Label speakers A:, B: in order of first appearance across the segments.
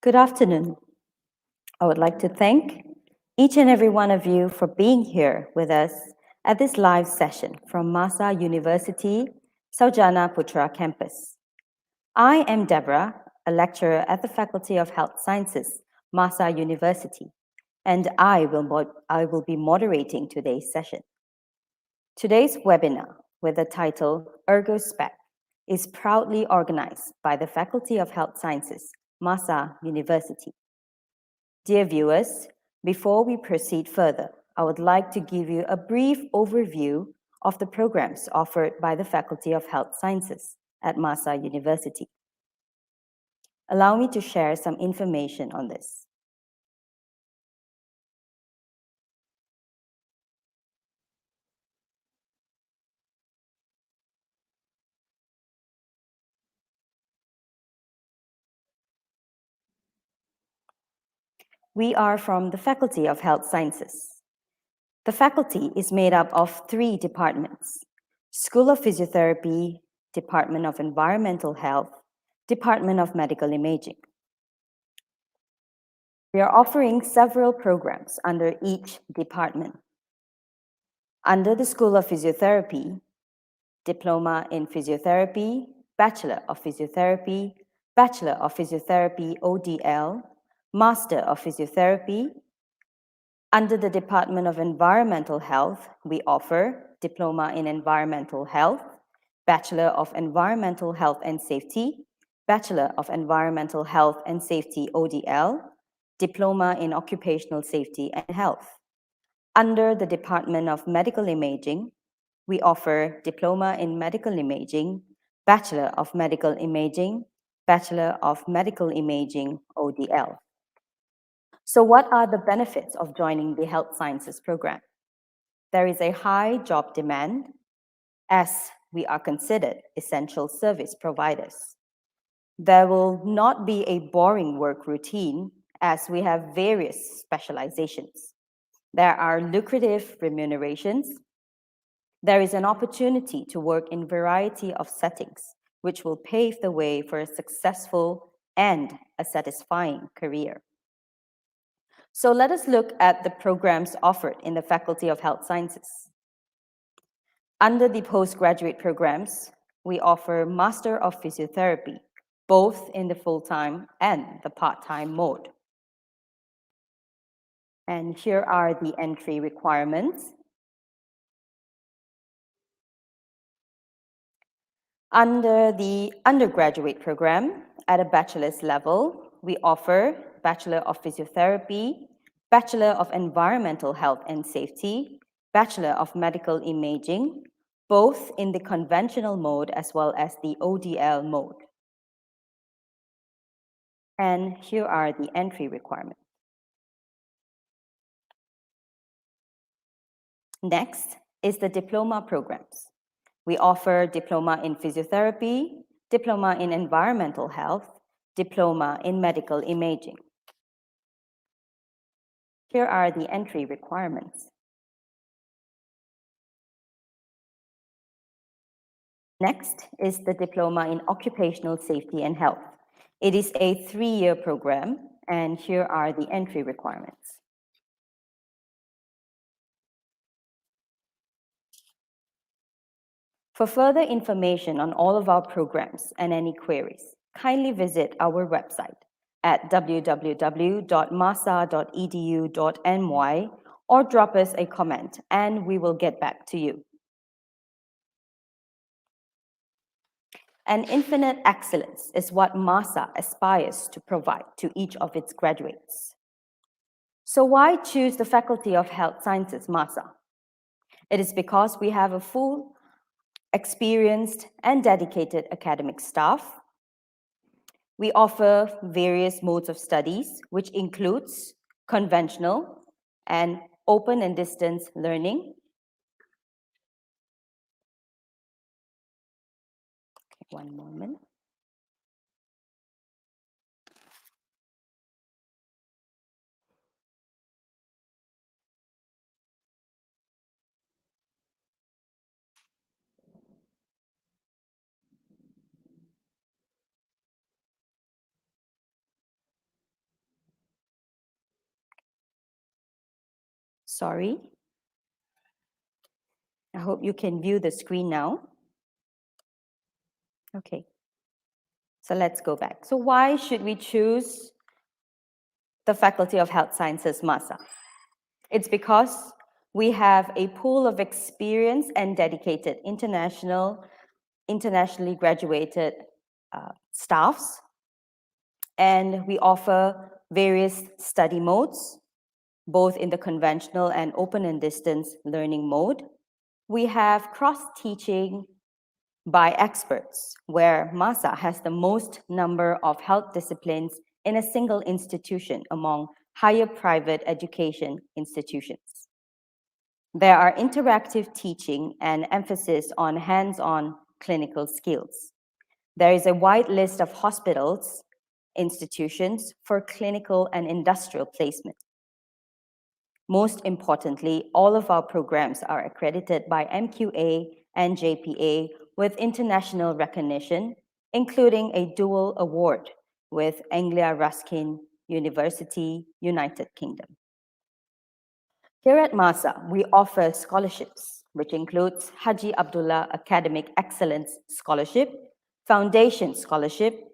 A: Good afternoon. I would like to thank each and every one of you for being here with us at this live session from Masa University, Saujana Putra campus. I am Deborah, a lecturer at the Faculty of Health Sciences, Masa University, and I will be moderating today's session. Today's webinar, with the title Ergo-Spec, is proudly organized by the Faculty of Health Sciences, Masa University. Dear viewers, before we proceed further, I would like to give you a brief overview of the programs offered by the Faculty of Health Sciences at Masa University. Allow me to share some information on this. We are from the Faculty of Health Sciences. The faculty is made up of 3 departments: School of Physiotherapy, Department of Environmental Health, Department of Medical Imaging. We are offering several programs under each department. Under the School of Physiotherapy, Diploma in Physiotherapy, Bachelor of Physiotherapy, Bachelor of Physiotherapy ODL, Master of Physiotherapy. Under the Department of Environmental Health, we offer Diploma in Environmental Health, Bachelor of Environmental Health and Safety, Bachelor of Environmental Health and Safety ODL, Diploma in Occupational Safety and Health. Under the Department of Medical Imaging, we offer Diploma in Medical Imaging, Bachelor of Medical Imaging, Bachelor of Medical Imaging ODL. So what are the benefits of joining the Health Sciences program? There is a high job demand as we are considered essential service providers. There will not be a boring work routine as we have various specializations. There are lucrative remunerations. There is an opportunity to work in a variety of settings, which will pave the way for a successful and a satisfying career. So let us look at the programs offered in the Faculty of Health Sciences. Under the postgraduate programs, we offer Master of Physiotherapy, both in the full-time and the part-time mode. And here are the entry requirements. Under the undergraduate program, at a bachelor's level, we offer Bachelor of Physiotherapy, Bachelor of Environmental Health and Safety, Bachelor of Medical Imaging, both in the conventional mode as well as the ODL mode. And here are the entry requirements. Next is the diploma programs. We offer Diploma in Physiotherapy, Diploma in Environmental Health, Diploma in Medical Imaging. Here are the entry requirements. Next is the Diploma in Occupational Safety and Health. It is a 3-year program, and here are the entry requirements. For further information on all of our programs and any queries, kindly visit our website at www.masa.edu.my or drop us a comment and we will get back to you. And infinite excellence is what Masa aspires to provide to each of its graduates. So why choose the Faculty of Health Sciences, Masa? It is because we have a full, experienced, and dedicated academic staff. We offer various modes of studies, which includes conventional and open and distance learning. One moment. Sorry. I hope you can view the screen now. Okay. So let's go back. So why should we choose the Faculty of Health Sciences, MAHSA? It's because we have a pool of experienced and dedicated internationally graduated staffs, and we offer various study modes, both in the conventional and open and distance learning mode. We have cross-teaching by experts, where MAHSA has the most number of health disciplines in a single institution among higher private education institutions. There are interactive teaching and emphasis on hands-on clinical skills. There is a wide list of hospitals, institutions for clinical and industrial placement. Most importantly, all of our programs are accredited by MQA and JPA with international recognition, including a dual award with Anglia Ruskin University, United Kingdom. Here at MAHSA, we offer scholarships, which includes Haji Abdullah Academic Excellence Scholarship, Foundation Scholarship,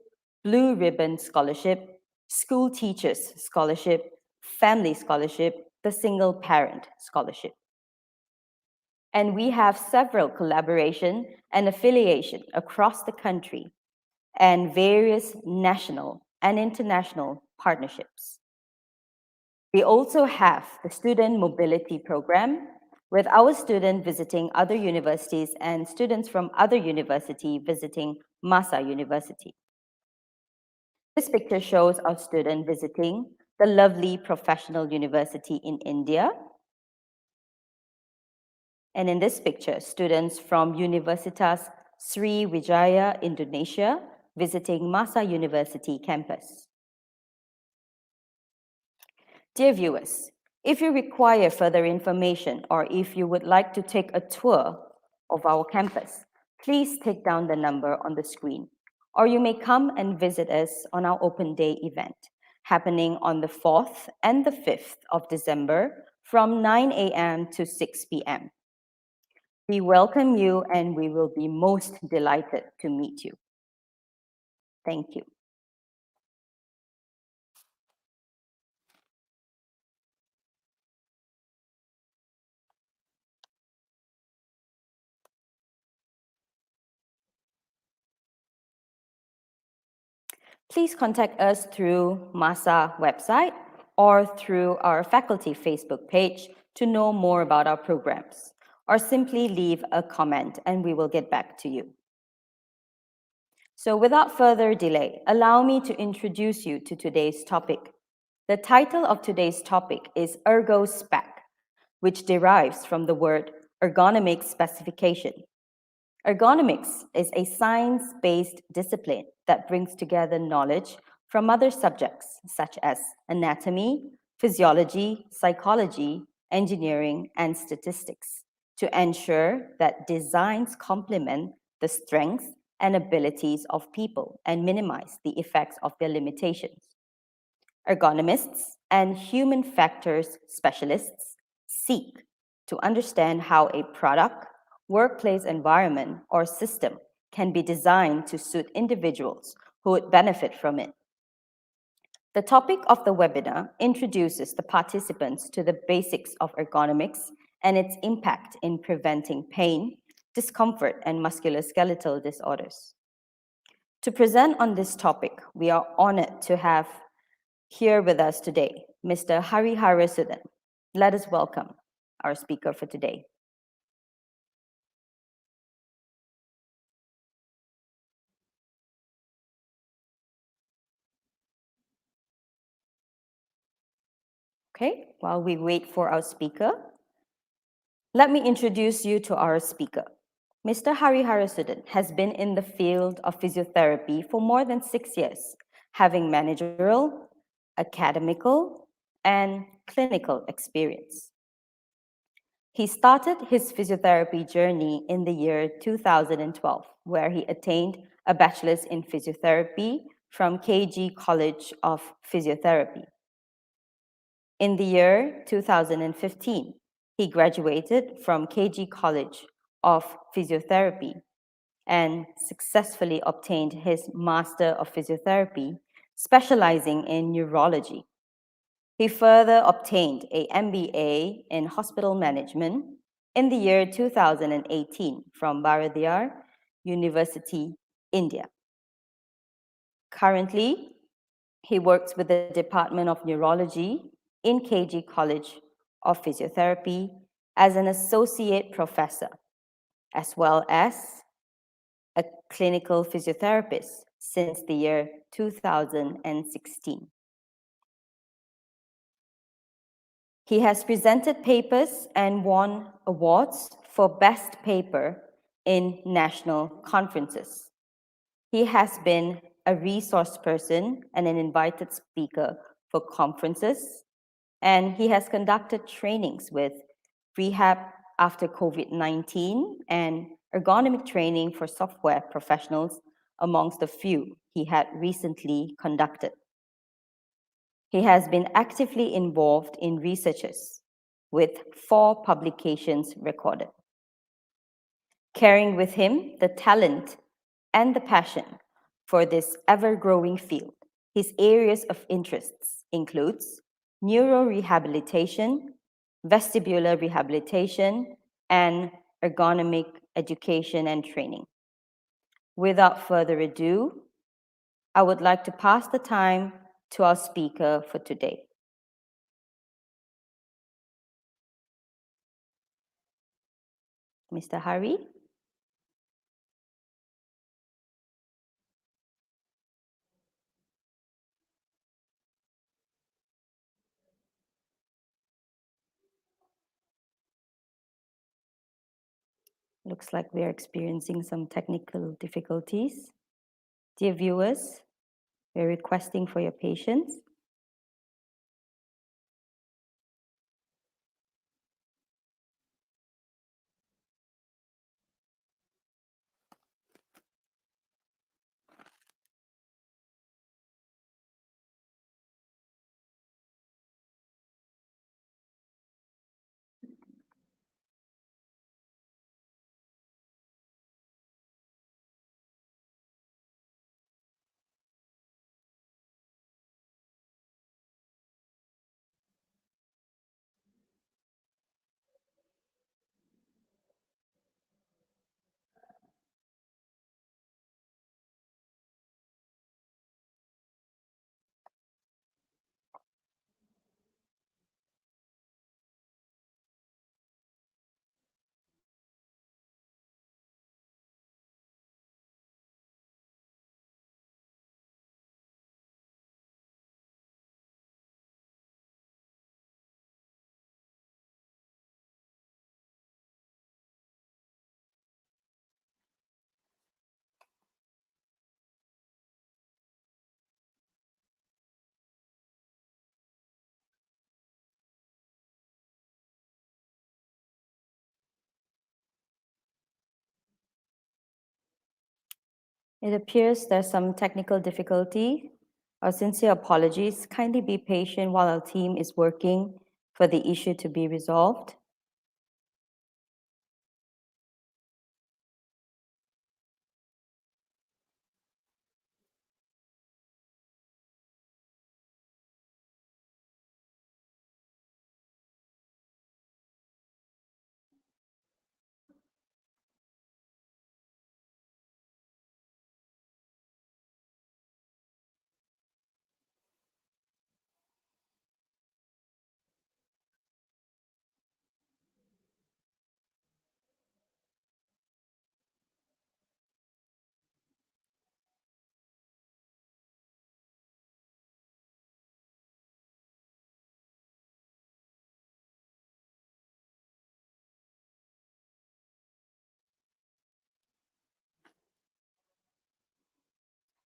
A: Blue Ribbon Scholarship, School Teachers Scholarship, Family Scholarship, the Single Parent Scholarship. And we have several collaboration and affiliation across the country and various national and international partnerships. We also have the Student Mobility Program, with our students visiting other universities and students from other universities visiting Masa University. This picture shows our student visiting the lovely professional university in India. And in this picture, students from Universitas Sriwijaya, Indonesia, visiting Masa University campus. Dear viewers, if you require further information or if you would like to take a tour of our campus, please take down the number on the screen, or you may come and visit us on our open day event happening on the 4th and the 5th of December from 9 a.m. to 6 p.m. We welcome you and we will be most delighted to meet you. Thank you. Please contact us through MAHSA website or through our faculty Facebook page to know more about our programs, or simply leave a comment and we will get back to you. So without further delay, allow me to introduce you to today's topic. The title of today's topic is Ergo-Spec, which derives from the word ergonomic specification. Ergonomics is a science-based discipline that brings together knowledge from other subjects such as anatomy, physiology, psychology, engineering, and statistics to ensure that designs complement the strengths and abilities of people and minimize the effects of their limitations. Ergonomists and human factors specialists seek to understand how a product, workplace environment, or system can be designed to suit individuals who would benefit from it. The topic of the webinar introduces the participants to the basics of ergonomics and its impact in preventing pain, discomfort, and musculoskeletal disorders. To present on this topic, we are honored to have here with us today Mr. Harihara Sudan. Let us welcome our speaker for today. Okay, while we wait for our speaker, let me introduce you to our speaker. Mr. Harihara Sudan has been in the field of physiotherapy for more than 6 years, having managerial, academical, and clinical experience. He started his physiotherapy journey in the year 2012, where he attained a bachelor's in physiotherapy from KG College of Physiotherapy. In the year 2015, He graduated from KG College of Physiotherapy and successfully obtained his Master of Physiotherapy, specializing in neurology. He further obtained a MBA in Hospital Management in the year 2018 from Bharathiar University, India. Currently, he works with the Department of Neurology in KG College of Physiotherapy as an associate professor, as well as a clinical physiotherapist since the year 2016. He has presented papers and won awards for best paper in national conferences. He has been a resource person and an invited speaker for conferences, and he has conducted trainings with rehab after COVID-19 and ergonomic training for software professionals, amongst the few he had recently conducted. He has been actively involved in researches, with 4 publications recorded. Carrying with him the talent and the passion for this ever-growing field, his areas of interests includes neurorehabilitation, vestibular rehabilitation, and ergonomic education and training. Without further ado, I would like to pass the time to our speaker for today. Mr. Hari? Looks like we are experiencing some technical difficulties. Dear viewers, we're requesting for your patience. It appears there's some technical difficulty. Our sincere apologies. Kindly be patient while our team is working for the issue to be resolved.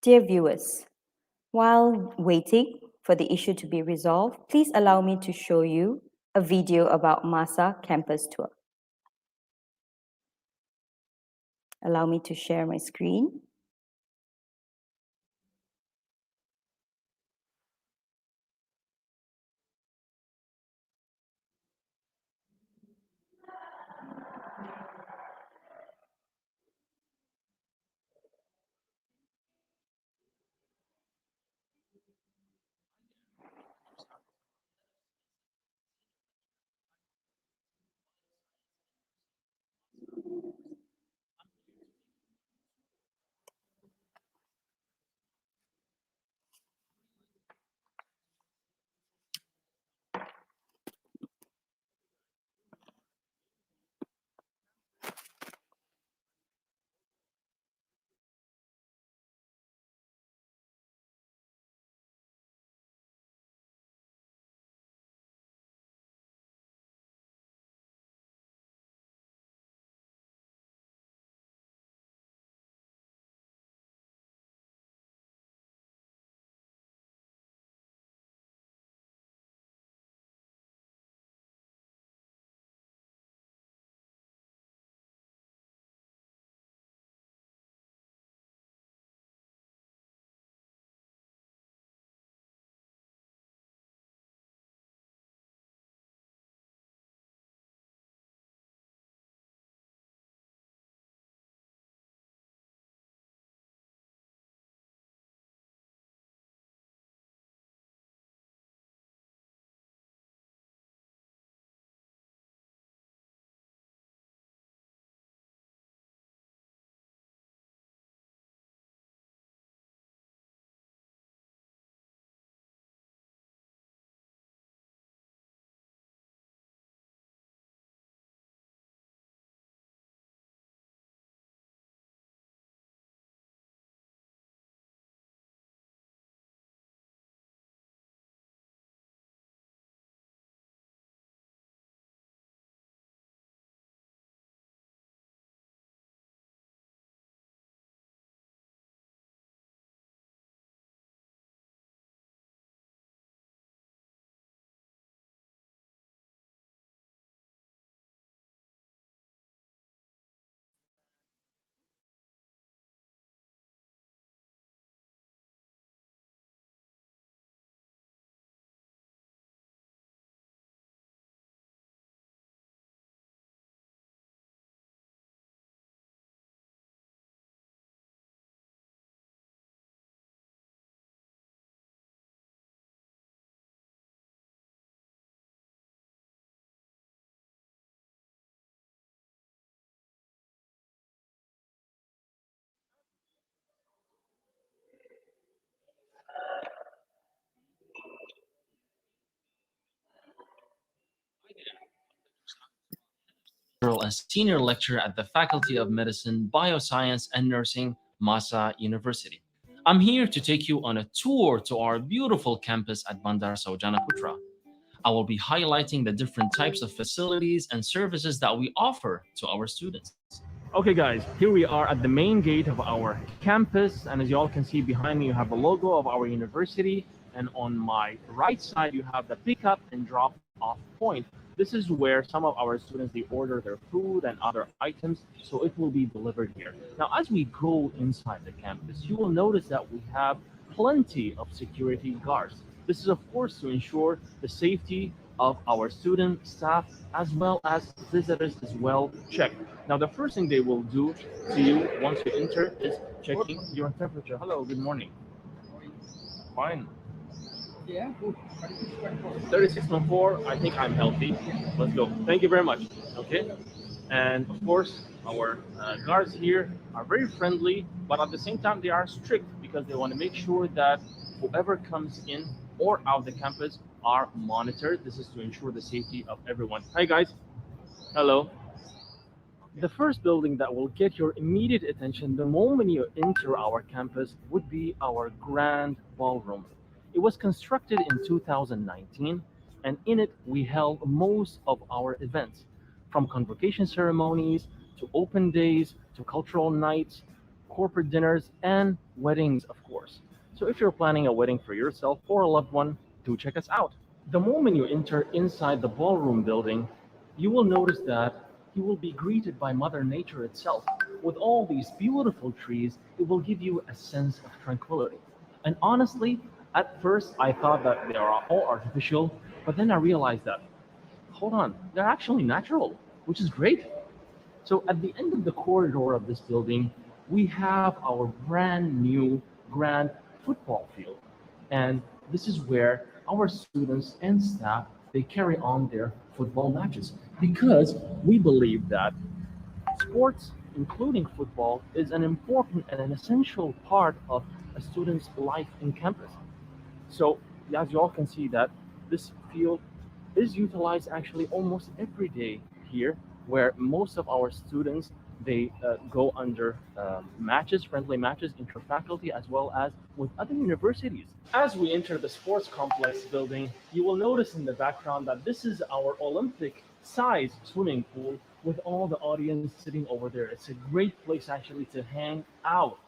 A: Dear viewers, while waiting for the issue to be resolved, please allow me to show you a video about Masa campus tour. Allow me to share my screen.
B: well as Senior Lecturer at the Faculty of Medicine, Bioscience, and Nursing, Masa University. I'm here to take you on a tour to our beautiful campus at Bandar Saujana Putra. I will be highlighting the different types of facilities and services that we offer to our students. Okay, guys, here we are at the main gate of our campus, and as you all can see behind me, you have the logo of our university, and on my right side, you have the pickup and drop-off point. This is where some of our students they order their food and other items, so it will be delivered here. Now, as we go inside the campus, you will notice that we have plenty of security guards. This is, of course, to ensure the safety of our student, staff, as well as visitors as well check. Now, the first thing they will do to you once you enter is checking your temperature. Hello, good morning. Fine. Yeah. 36.4, I think I'm healthy. Let's go. Thank you very much. Okay. And of course, our guards here are very friendly, but at the same time, they are strict because they want to make sure that whoever comes in or out the campus are monitored. This is to ensure the safety of everyone. Hi, guys. Hello. The first building that will get your immediate attention the moment you enter our campus would be our grand ballroom. It was constructed in 2019, and in it we held most of our events, from convocation ceremonies to open days to cultural nights, corporate dinners, and weddings, of course. So if you're planning a wedding for yourself or a loved one, do check us out. The moment you enter inside the ballroom building, you will notice that you will be greeted by Mother Nature itself. With all these beautiful trees, it will give you a sense of tranquility. And honestly, at first I thought that they are all artificial, but then I realized that, hold on, they're actually natural, which is great. So at the end of the corridor of this building, we have our brand new grand football field. And this is where our students and staff, they carry on their football matches because we believe that sports, including football, is an important and an essential part of a student's life in campus. So as you all can see that this field is utilized actually almost every day here, where most of our students they go under matches, friendly matches, interfaculty, as well as with other universities. As we enter the sports complex building, you will notice in the background that this is our Olympic size swimming pool with all the audience sitting over there. It's a great place actually to hang out.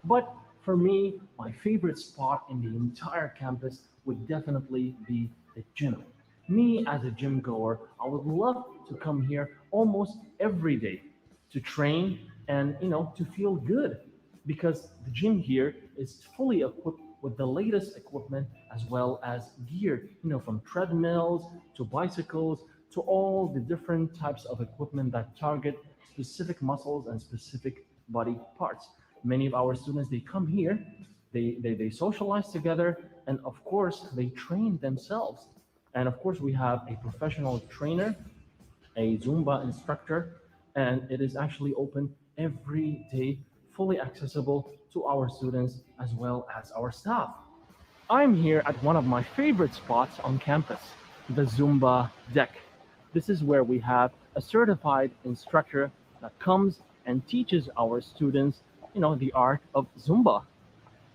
B: But for me, my favorite spot in the entire campus would definitely be the gym. Me as a gym goer, I would love to come here almost every day to train and to feel good because the gym here is fully equipped with the latest equipment as well as gear, from treadmills to bicycles to all the different types of equipment that target specific muscles and specific body parts. Many of our students, they come here, they socialize together, and of course, they train themselves. And of course, we have a professional trainer, a Zumba instructor, and it is actually open every day, fully accessible to our students as well as our staff. I'm here at one of my favorite spots on campus, the Zumba Deck. This is where we have a certified instructor that comes and teaches our students, the art of Zumba.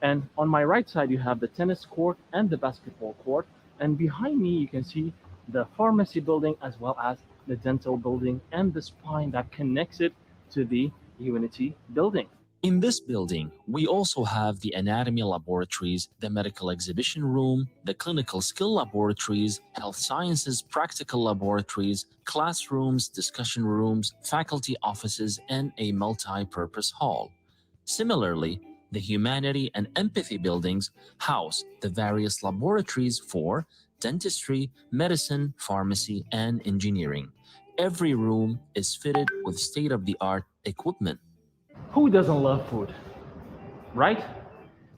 B: And on my right side, you have the tennis court and the basketball court. And behind me, you can see the pharmacy building as well as the dental building and the spine that connects it to the Unity building.
C: In this building, we also have the anatomy laboratories, the medical exhibition room, the clinical skill laboratories, health sciences practical laboratories, classrooms, discussion rooms, faculty offices, and a multi-purpose hall. Similarly, the humanity and empathy buildings house the various laboratories for dentistry, medicine, pharmacy, and engineering. Every room is fitted with state-of-the-art equipment.
B: Who doesn't love food, right?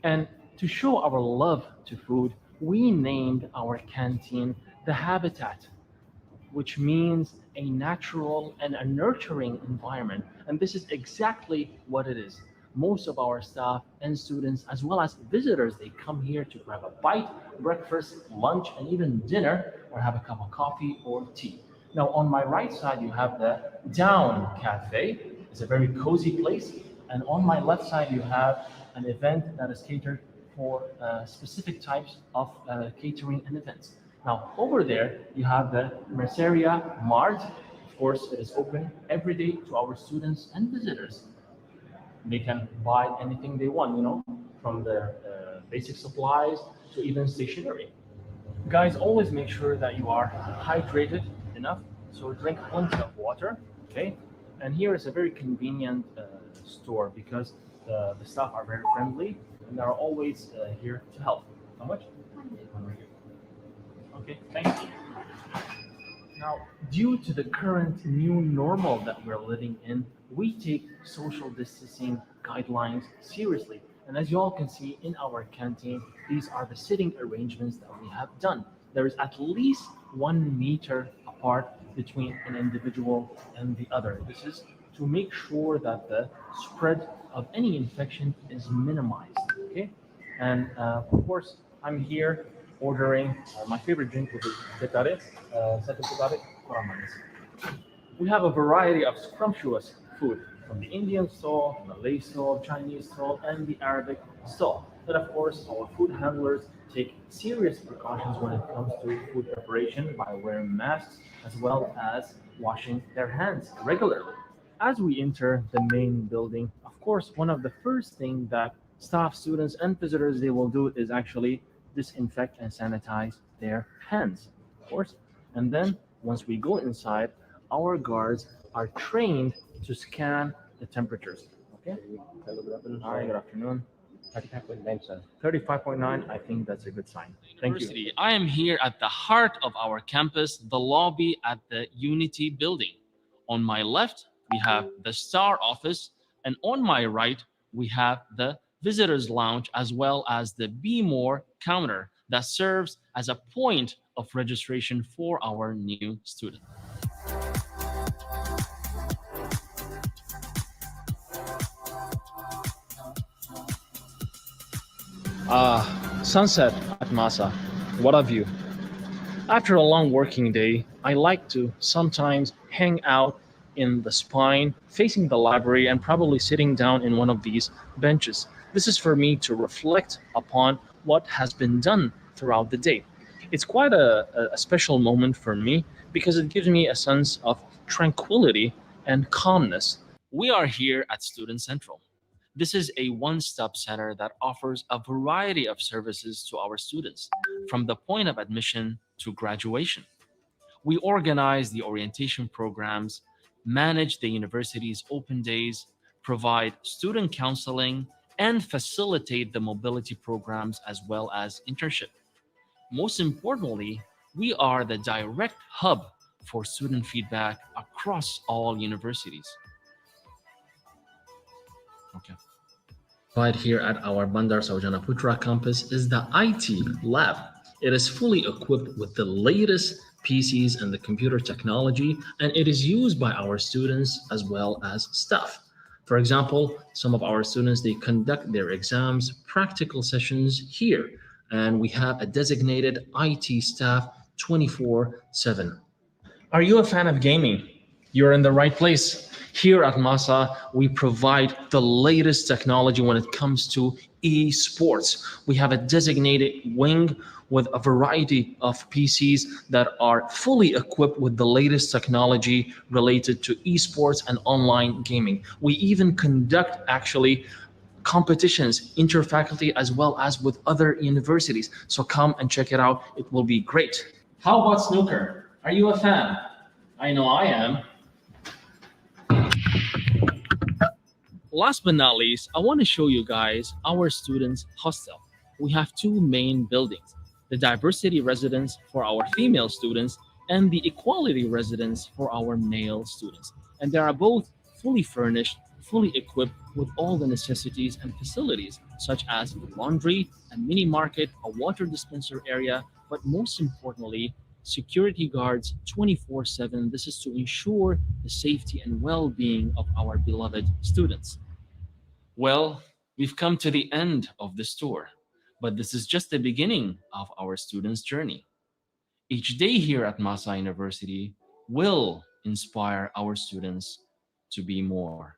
B: And to show our love to food, we named our canteen the Habitat, which means a natural and a nurturing environment. And this is exactly what it is. Most of our staff and students, as well as visitors, they come here to grab a bite, breakfast, lunch, and even dinner, or have a cup of coffee or tea. Now, on my right side, you have the Down Cafe. It's a very cozy place. And on my left side, you have an event that is catered for specific types of catering and events. Now, over there, you have the Merceria Mart. Of course, it is open every day to our students and visitors. They can buy anything they want, from their basic supplies to even stationery. Guys, always make sure that you are hydrated enough, so drink plenty of water, okay? And here is a very convenient store because the staff are very friendly and they're always here to help. How much? 100. Okay, thank you. Now, due to the current new normal that we're living in, we take social distancing guidelines seriously. And as you all can see in our canteen, these are the sitting arrangements that we have done. There is at least 1 meter apart between an individual and the other. This is to make sure that the spread of any infection is minimized. Okay, and of course, I'm here ordering my favorite drink, which is tetare. We have a variety of scrumptious food from the Indian stall, Malay stall, Chinese stall, and the Arabic stall. But of course, our food handlers take serious precautions when it comes to food preparation by wearing masks as well as washing their hands regularly. As we enter the main building, of course, one of the first things that staff, students, and visitors they will do is actually disinfect and sanitize their hands, of course. And then once we go inside, our guards are trained to scan the temperatures. Okay. Hi, good afternoon. 35.9, sir. 35.9, I think that's a good sign. Thank you.
C: University. I am here at the heart of our campus, the lobby at the Unity building. On my left, we have the Star office, and on my right, we have the visitors lounge as well as the Be More counter that serves as a point of registration for our new student. Sunset at Masa. What a view. After a long working day, I like to sometimes hang out in the spine, facing the library, and probably sitting down in one of these benches. This is for me to reflect upon what has been done throughout the day. It's quite a special moment for me because it gives me a sense of tranquility and calmness. We are here at Student Central. This is a one stop center that offers a variety of services to our students, from the point of admission to graduation. We organize the orientation programs, manage the university's open days, provide student counseling, and facilitate the mobility programs as well as internship. Most importantly, we are the direct hub for student feedback across all universities. Okay. Right here at our Bandar Saujanaputra campus is the IT lab. It is fully equipped with the latest PCs and the computer technology, and it is used by our students as well as staff. For example, some of our students, they conduct their exams, practical sessions here, and we have a designated IT staff 24/7. Are you a fan of gaming? You're in the right place. Here at Masa, we provide the latest technology when it comes to esports. We have a designated wing with a variety of PCs that are fully equipped with the latest technology related to esports and online gaming. We even conduct actually competitions interfaculty as well as with other universities. So come and check it out. It will be great. How about snooker? Are you a fan? I know I am. Last but not least, I want to show you guys our students' hostel. We have two main buildings, the diversity residence for our female students and the equality residence for our male students. And they are both fully furnished, fully equipped with all the necessities and facilities, such as laundry, a mini market, a water dispenser area, but most importantly, security guards 24/7. This is to ensure the safety and well-being of our beloved students. Well, we've come to the end of this tour, but this is just the beginning of our students' journey. Each day here at Masa University will inspire our students to be more.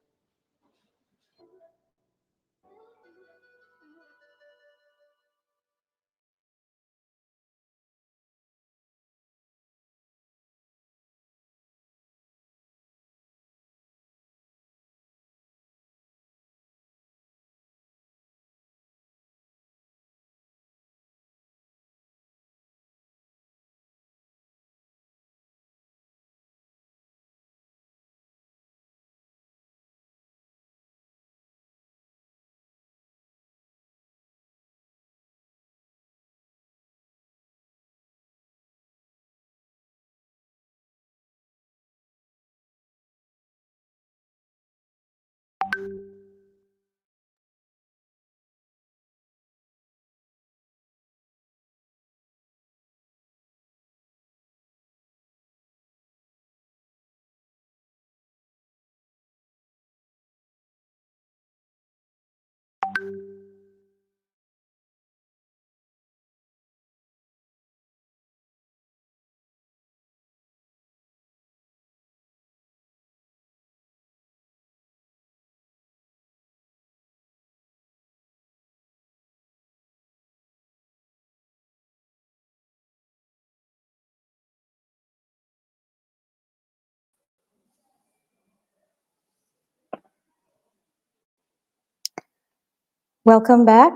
A: Welcome back.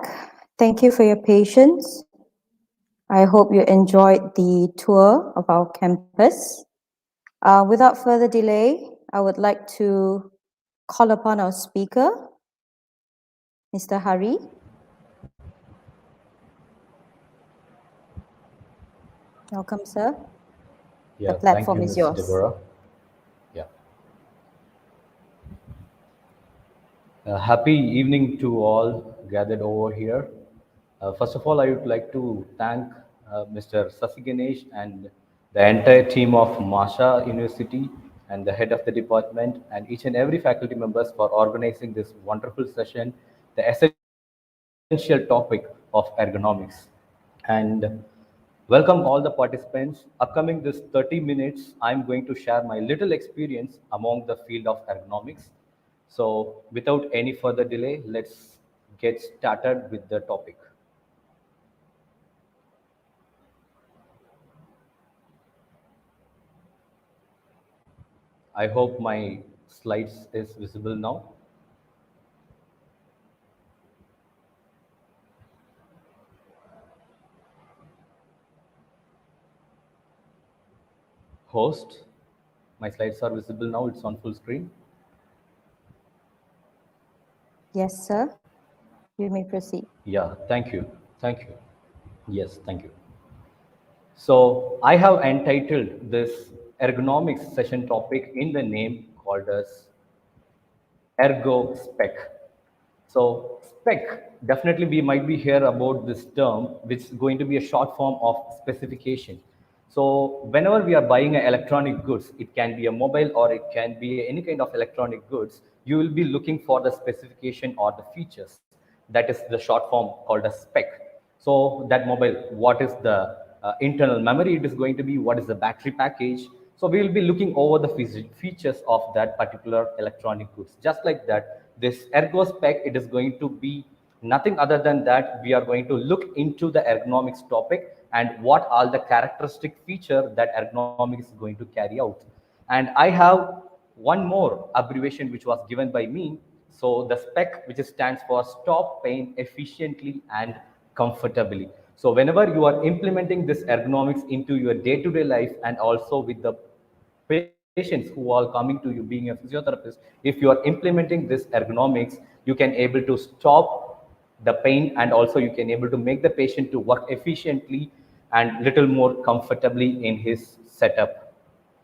A: Thank you for your patience. I hope you enjoyed the tour of our campus. Without further delay, I would like to call upon our speaker, Mr. Hari. Welcome, sir. The
D: Yeah, thank
A: platform
D: you,
A: is
D: Ms.
A: yours.
D: Deborah. Yeah. Happy evening to all gathered over here. First of all, I would like to thank Mr. Sasi Ganesh and the entire team of MAHSA University and the head of the department and each and every faculty members for organizing this wonderful session, the essential topic of ergonomics. And welcome all the participants. Upcoming this 30 minutes, I'm going to share my little experience among the field of ergonomics. So without any further delay, let's get started with the topic. I hope my slides is visible now. Host, my slides are visible now. It's on full screen.
A: Yes, sir. You may proceed.
D: Yeah, thank you. Thank you. Yes, thank you. So I have entitled this ergonomics session topic in the name called as Ergo-Spec. So spec, definitely we might be here about this term, which is going to be a short form of specification. So whenever we are buying a electronic goods, it can be a mobile or it can be any kind of electronic goods, you will be looking for the specification or the features. That is the short form called a spec. So that mobile, what is the internal memory it is going to be, what is the battery package. So we will be looking over the features of that particular electronic goods. Just like that, this ergo spec, it is going to be nothing other than that we are going to look into the ergonomics topic and what are the characteristic feature that ergonomics is going to carry out. And I have one more abbreviation which was given by me. So the spec, which stands for stop pain efficiently and comfortably. So whenever you are implementing this ergonomics into your day-to-day life and also with the patients who are coming to you being a physiotherapist, if you are implementing this ergonomics, you can able to stop the pain and also you can able to make the patient to work efficiently and little more comfortably in his setup.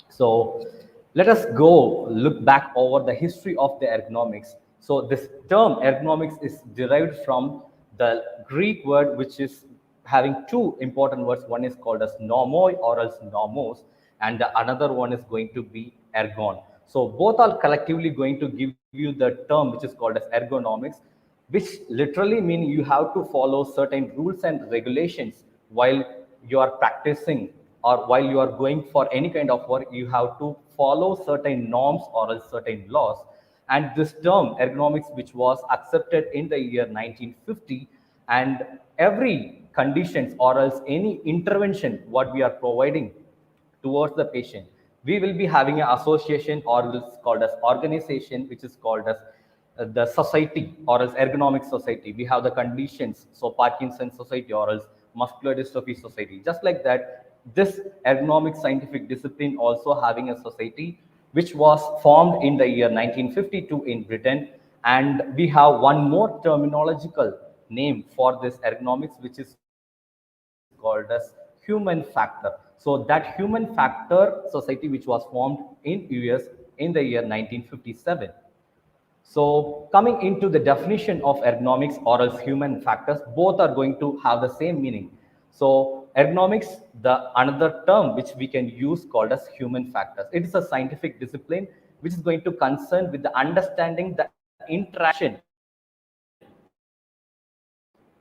D: So let us go look back over the history of the ergonomics. So this term ergonomics is derived from the Greek word which is having two important words. One is called as normoi or else normos, and the another one is going to be ergon. So both are collectively going to give you the term which is called as ergonomics, which literally mean you have to follow certain rules and regulations while you are practicing or while you are going for any kind of work, you have to follow certain norms or else certain laws. And this term ergonomics, which was accepted in the year 1950, and every conditions or else any intervention what we are providing towards the patient, we will be having an association or it's called as organization, which is called as the society or as ergonomic society. We have the conditions, so Parkinson's society or else muscular dystrophy society. Just like that, this ergonomic scientific discipline also having a society which was formed in the year 1952 in Britain. And we have one more terminological name for this ergonomics, which is called as human factor. So that human factor society, which was formed in US in the year 1957. So coming into the definition of ergonomics or else human factors, both are going to have the same meaning. So ergonomics, the another term which we can use called as human factors. It is a scientific discipline which is going to concern with the understanding the interaction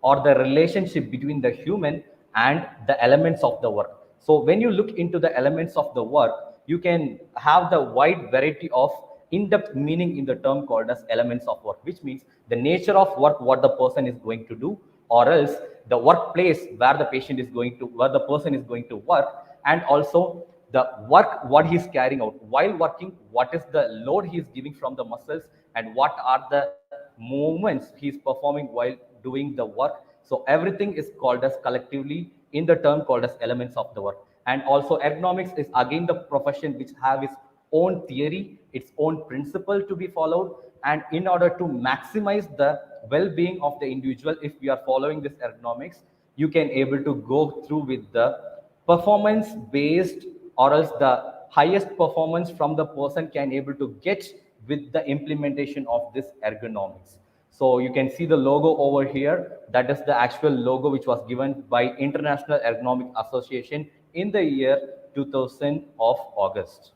D: or the relationship between the human and the elements of the work. So when you look into the elements of the work, you can have the wide variety of in-depth meaning in the term called as elements of work, which means the nature of work what the person is going to do, or else the workplace where the patient is going to, where the person is going to work, and also the work what he's carrying out while working, what is the load he is giving from the muscles, and what are the movements he is performing while doing the work. So everything is called as collectively in the term called as elements of the work. And also ergonomics is again the profession which have its own theory, its own principle to be followed. And in order to maximize the well-being of the individual, if we are following this ergonomics, you can able to go through with the performance based, or else the highest performance from the person can able to get with the implementation of this ergonomics. So you can see the logo over here. That is the actual logo which was given by International Ergonomic Association in the year 2000 of August.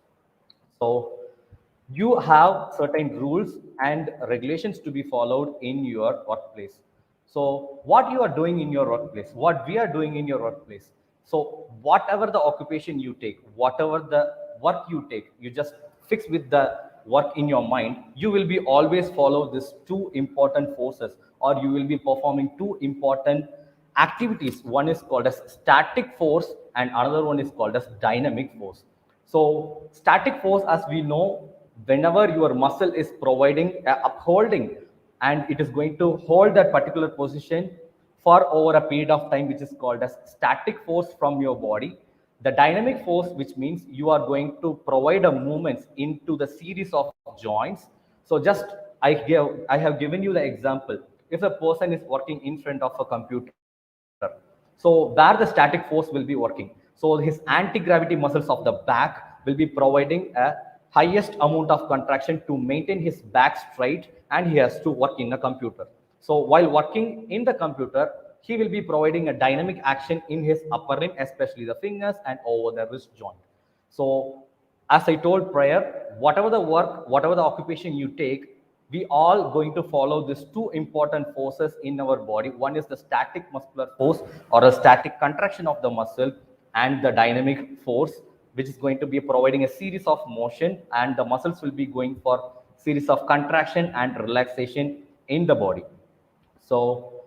D: So you have certain rules and regulations to be followed in your workplace. So what you are doing in your workplace, what we are doing in your workplace. So whatever the occupation you take, whatever the work you take, you just fix with the work in your mind, you will be always follow these two important forces, or you will be performing two important activities. One is called as static force and another one is called as dynamic force. So static force, as we know, whenever your muscle is providing upholding, and it is going to hold that particular position for over a period of time, which is called as static force from your body. The dynamic force, which means you are going to provide a movements into the series of joints. So just I have given you the example. If a person is working in front of a computer, so where the static force will be working, so his anti-gravity muscles of the back will be providing a highest amount of contraction to maintain his back straight, and he has to work in a computer. So while working in the computer, he will be providing a dynamic action in his upper limb, especially the fingers and over the wrist joint. So as I told prior, whatever the work, whatever the occupation you take, we all going to follow these two important forces in our body. One is the static muscular force or a static contraction of the muscle, and the dynamic force, which is going to be providing a series of motion, and the muscles will be going for series of contraction and relaxation in the body. So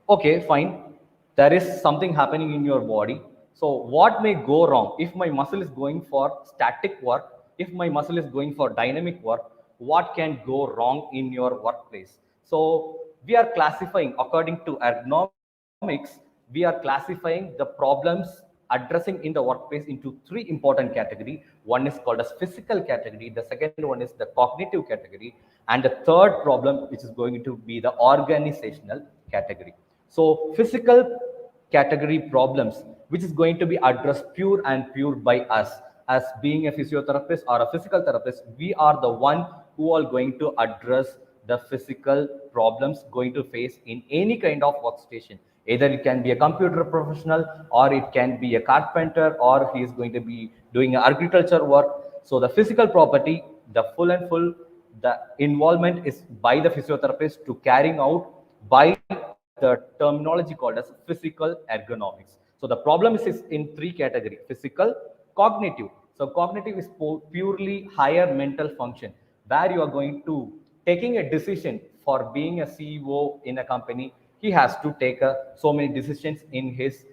D: okay, fine, there is something happening in your body. So what may go wrong if my muscle is going for static work, if my muscle is going for dynamic work, what can go wrong in your workplace? So we are classifying according to ergonomics, we are classifying the problems addressing in the workplace into three important categories. One is called as physical category, the second one is the cognitive category, and the third problem, which is going to be the organizational category. So physical category problems, which is going to be addressed pure and pure by us as being a physiotherapist or a physical therapist. We are the one who are going to address the physical problems going to face in any kind of workstation. Either it can be a computer professional, or it can be a carpenter, or he is going to be doing agriculture work. So the physical property, the full and full, the involvement is by the physiotherapist to carrying out by the terminology called as physical ergonomics. So So the problem is in three categories: physical, cognitive. So cognitive is purely higher mental function, where you are going to taking a decision for being a CEO in a company. He has to take so many decisions in his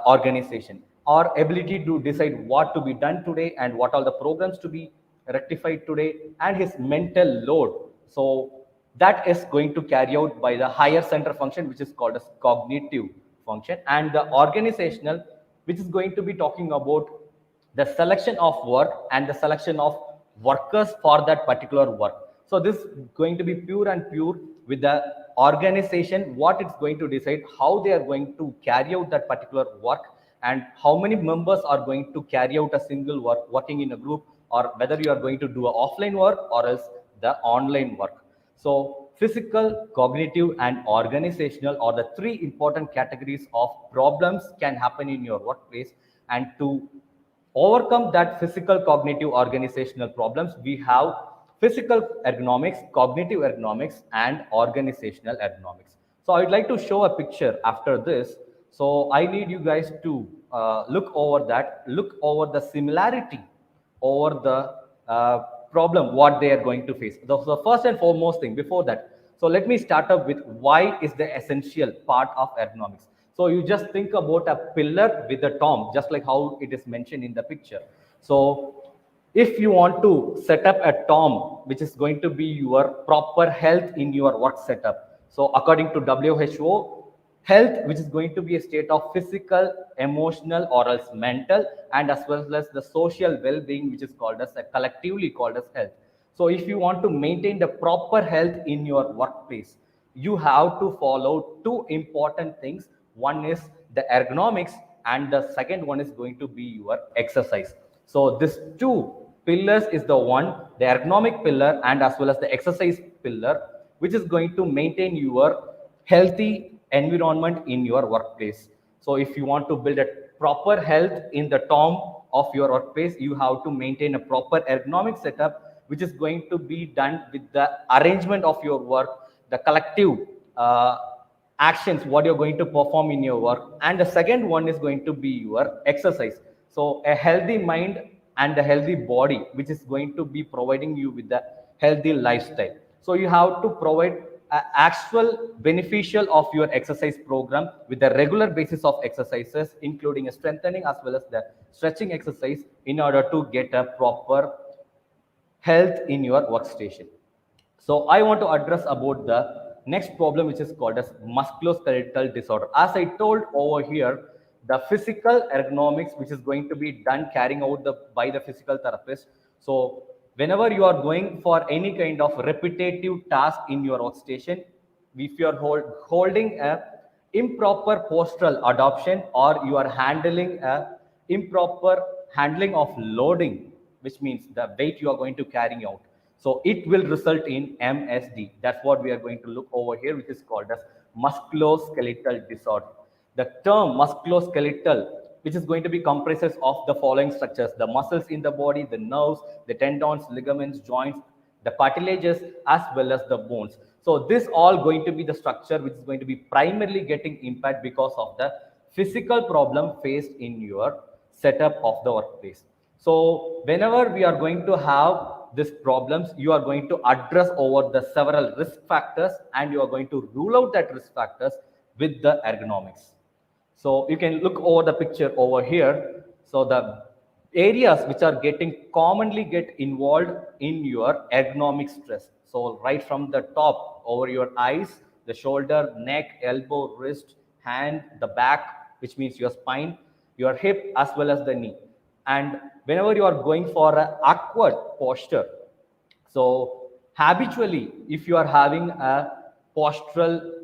D: organization, or ability to decide what to be done today and what are the programs to be rectified today, and his mental load. So that is going to carry out by the higher center function, which is called as cognitive function, and the organizational, which is going to be talking about the selection of work and the selection of workers for that particular work. So this is going to be pure and pure with the organization, what it's going to decide, how they are going to carry out that particular work, and how many members are going to carry out a single work working in a group, or whether you are going to do a offline work or else the online work. So physical, cognitive, and organizational are the three important categories of problems can happen in your workplace. And to overcome that physical, cognitive, organizational problems, we have physical ergonomics, cognitive ergonomics, and organizational ergonomics. So I would like to show a picture after this. So I need you guys to look over that, look over the similarity over the problem what they are going to face. The first and foremost thing before that, so let me start up with why is the essential part of ergonomics. So you just think about a pillar with a tom, just like how it is mentioned in the picture. So if you want to set up a tom, which is going to be your proper health in your work setup. So according to WHO, health, which is going to be a state of physical, emotional, or else mental, and as well as the social well-being, which is called as collectively called as health. So if you want to maintain the proper health in your workplace, you have to follow two important things. One is the ergonomics, and the second one is going to be your exercise. So this two pillars is the one, the ergonomic pillar and as well as the exercise pillar, which is going to maintain your healthy environment in your workplace. So if you want to build a proper health in the tom of your workplace, you have to maintain a proper ergonomic setup, which is going to be done with the arrangement of your work, the collective actions, what you're going to perform in your work. And the second one is going to be your exercise. So a healthy mind and a healthy body, which is going to be providing you with the healthy lifestyle. So you have to provide actual beneficial of your exercise program with a regular basis of exercises, including a strengthening as well as the stretching exercise, in order to get a proper health in your workstation. So I want to address about the next problem, which is called as musculoskeletal disorder. As I told over here, the physical ergonomics, which is going to be done carrying out by the physical therapist. So whenever you are going for any kind of repetitive task in your workstation, if you are holding a improper postural adoption, or you are handling a improper handling of loading, which means the weight you are going to carry out, so it will result in MSD. That's what we are going to look over here, which is called as musculoskeletal disorder. The term musculoskeletal, which is going to be comprises of the following structures: the muscles in the body, the nerves, the tendons, ligaments, joints, the cartilages, as well as the bones. So this all going to be the structure which is going to be primarily getting impact because of the physical problem faced in your setup of the workplace. So whenever we are going to have these problems, you are going to address over the several risk factors, and you are going to rule out that risk factors with the ergonomics. So you can look over the picture over here. So the areas which are commonly get involved in your ergonomic stress. So right from the top, over your eyes, the shoulder, neck, elbow, wrist, hand, the back, which means your spine, your hip, as well as the knee. And whenever you are going for an awkward posture, so habitually, if you are having a postural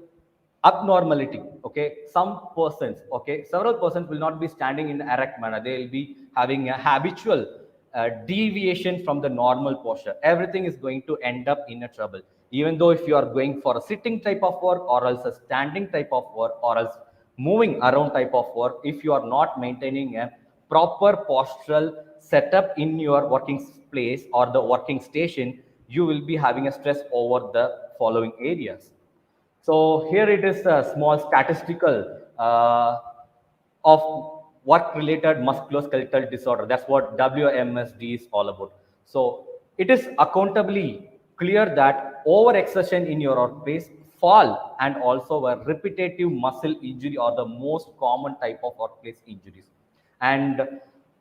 D: abnormality, okay, some persons, okay, several persons will not be standing in erect manner. They will be having a habitual deviation from the normal posture. Everything is going to end up in a trouble. Even though if you are going for a sitting type of work, or else a standing type of work, or else moving around type of work, if you are not maintaining a proper postural setup in your working place or the working station, you will be having a stress over the following areas. So here it is a small statistical of work-related musculoskeletal disorder. That's what WMSD is all about. So it is accountably clear that overexertion in your workplace, fall, and also a repetitive muscle injury are the most common type of workplace injuries. And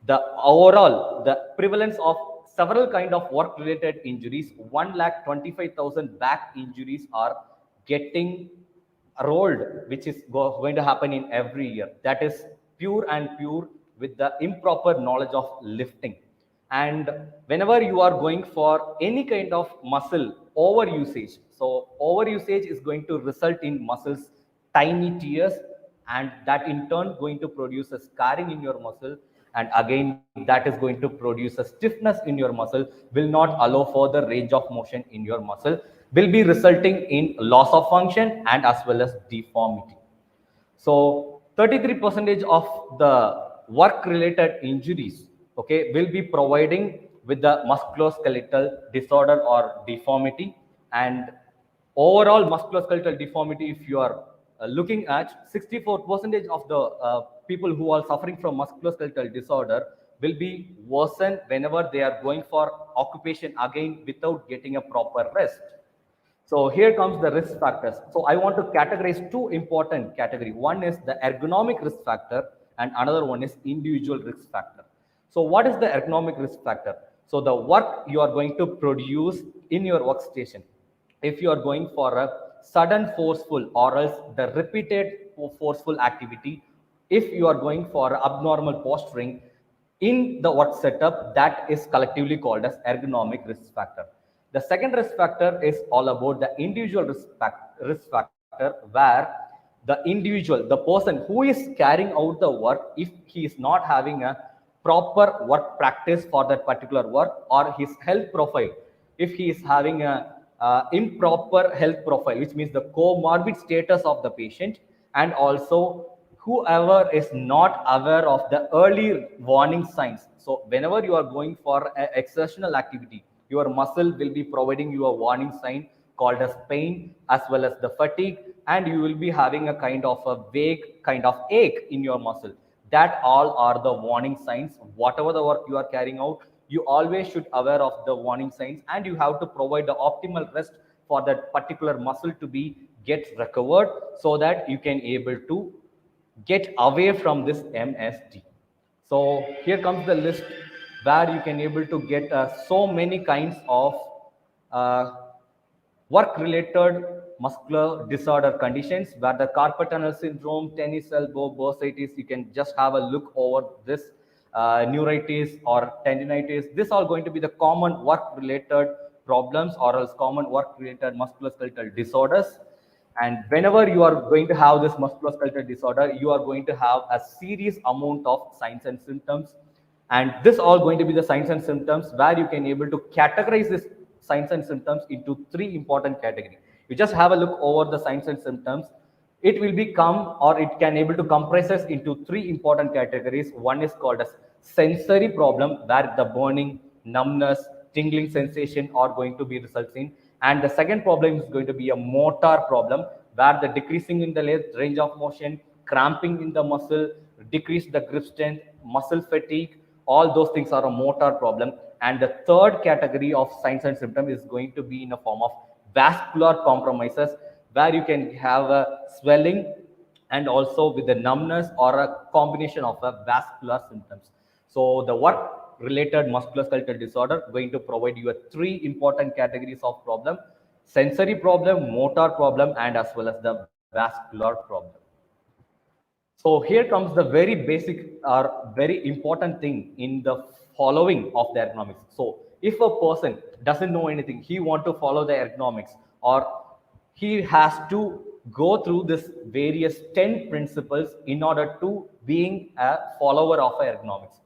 D: the overall, the prevalence of several kind of work-related injuries, 1,25,000 back injuries are getting rolled, which is going to happen in every year. That is pure and pure with the improper knowledge of lifting. And whenever you are going for any kind of muscle overusage, so overusage is going to result in muscles tiny tears, and that in turn going to produce a scarring in your muscle, and again that is going to produce a stiffness in your muscle, will not allow further range of motion in your muscle, will be resulting in loss of function and as well as deformity. So 33% of the work related injuries, okay, will be providing with the musculoskeletal disorder or deformity. And overall musculoskeletal deformity, if you are looking at 64% of the people who are suffering from musculoskeletal disorder will be worsened whenever they are going for occupation again without getting a proper rest. So here comes the risk factors. So I want to categorize two important categories. One is the ergonomic risk factor and another one is individual risk factor. So what is the ergonomic risk factor? So the work you are going to produce in your workstation, if you are going for a sudden forceful or else the repeated forceful activity, if you are going for abnormal posturing in the work setup, that is collectively called as ergonomic risk factor. The second risk factor is all about the individual risk factor, where the individual, the person who is carrying out the work, if he is not having a proper work practice for that particular work, or his health profile, if he is having a improper health profile, which means the comorbid status of the patient, and also whoever is not aware of the early warning signs. So whenever you are going for an exertional activity, your muscle will be providing you a warning sign called as pain as well as the fatigue, and you will be having a kind of a vague kind of ache in your muscle. That all are the warning signs. Whatever the work you are carrying out, you always should aware of the warning signs, and you have to provide the optimal rest for that particular muscle to be get recovered, so that you can able to get away from this MSD. So here comes the list where you can able to get so many kinds of uh, work related muscular disorder conditions, where the carpal tunnel syndrome, tennis elbow, bursitis, you can just have a look over this, neuritis or tendinitis. This are going to be the common work related problems or else common work related musculoskeletal disorders. And whenever you are going to have this musculoskeletal disorder, you are going to have a serious amount of signs and symptoms. And this all going to be the signs and symptoms where you can able to categorize this signs and symptoms into three important categories. You just have a look over the signs and symptoms. It will become, or it can able to compress us into three important categories. One is called as sensory problem, where the burning, numbness, tingling sensation are going to be results in. And the second problem is going to be a motor problem, where the decreasing in the range of motion, cramping in the muscle, decrease the grip strength, muscle fatigue, all those things are a motor problem. And the third category of signs and symptoms is going to be in a form of vascular compromises, where you can have a swelling and also with the numbness or a combination of a vascular symptoms. So the work related musculoskeletal disorder going to provide you a three important categories of problem: sensory problem, motor problem, and as well as the vascular problem. So here comes the very basic or very important thing in the following of the ergonomics. So if a person doesn't know anything, he want to follow the ergonomics, or he has to go through this various 10 principles in order to being a follower of ergonomics.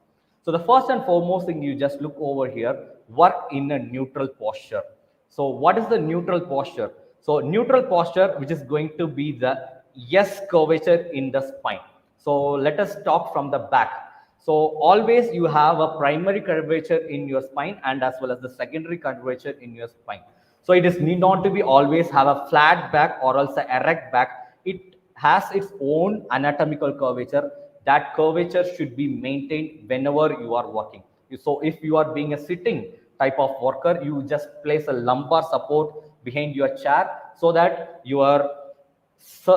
D: So the first and foremost thing, you just look over here, work in a neutral posture. So what is the neutral posture? So neutral posture, which is going to be the S curvature in the spine. So let us talk from the back. So always you have a primary curvature in your spine and as well as the secondary curvature in your spine. So it is need not to be always have a flat back or else a erect back. It has its own anatomical curvature that curvature should be maintained whenever you are working. So if you are being a sitting type of worker, you just place a lumbar support behind your chair so that your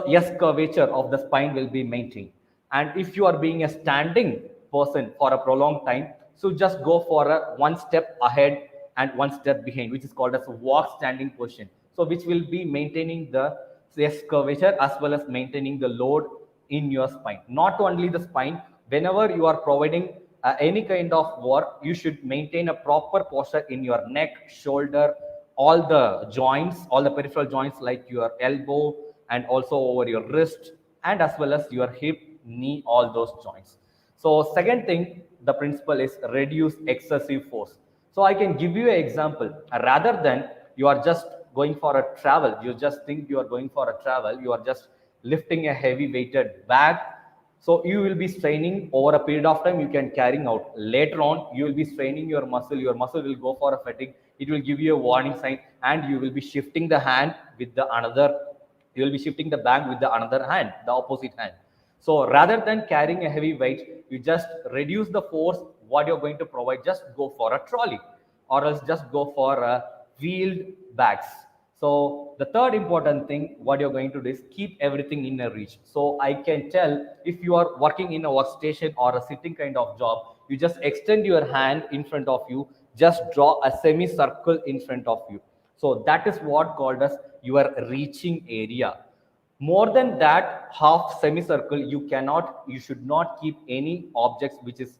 D: yes curvature of the spine will be maintained. And if you are being a standing person for a prolonged time, so just go for a one step ahead and one step behind, which is called as a walk standing position, so which will be maintaining the yes curvature as well as maintaining the load in your spine. Not only the spine, whenever you are providing any kind of work, you should maintain a proper posture in your neck, shoulder, all the joints, all the peripheral joints like your elbow and also over your wrist, and as well as your hip, knee, all those joints. So second thing, the principle is reduce excessive force. So I can give you an example. Rather than you are just going for a travel, you just think you are going for a travel, you are just lifting a heavy weighted bag. So you will be straining over a period of time, you can carrying out. Later on, you will be straining your muscle will go for a fatigue. It will give you a warning sign, and you will be shifting the hand with the another, you will be shifting the bag with the another hand, the opposite hand. So rather than carrying a heavy weight, you just reduce the force what you're going to provide. Just go for a trolley, or else just go for a wheeled bags. So the third important thing what you're going to do is keep everything in a reach. So I can tell if you are working in a workstation or a sitting kind of job, you just extend your hand in front of you, just draw a semicircle in front of you. So that is what called as your reaching area. More than that half semicircle, you should not keep any objects which is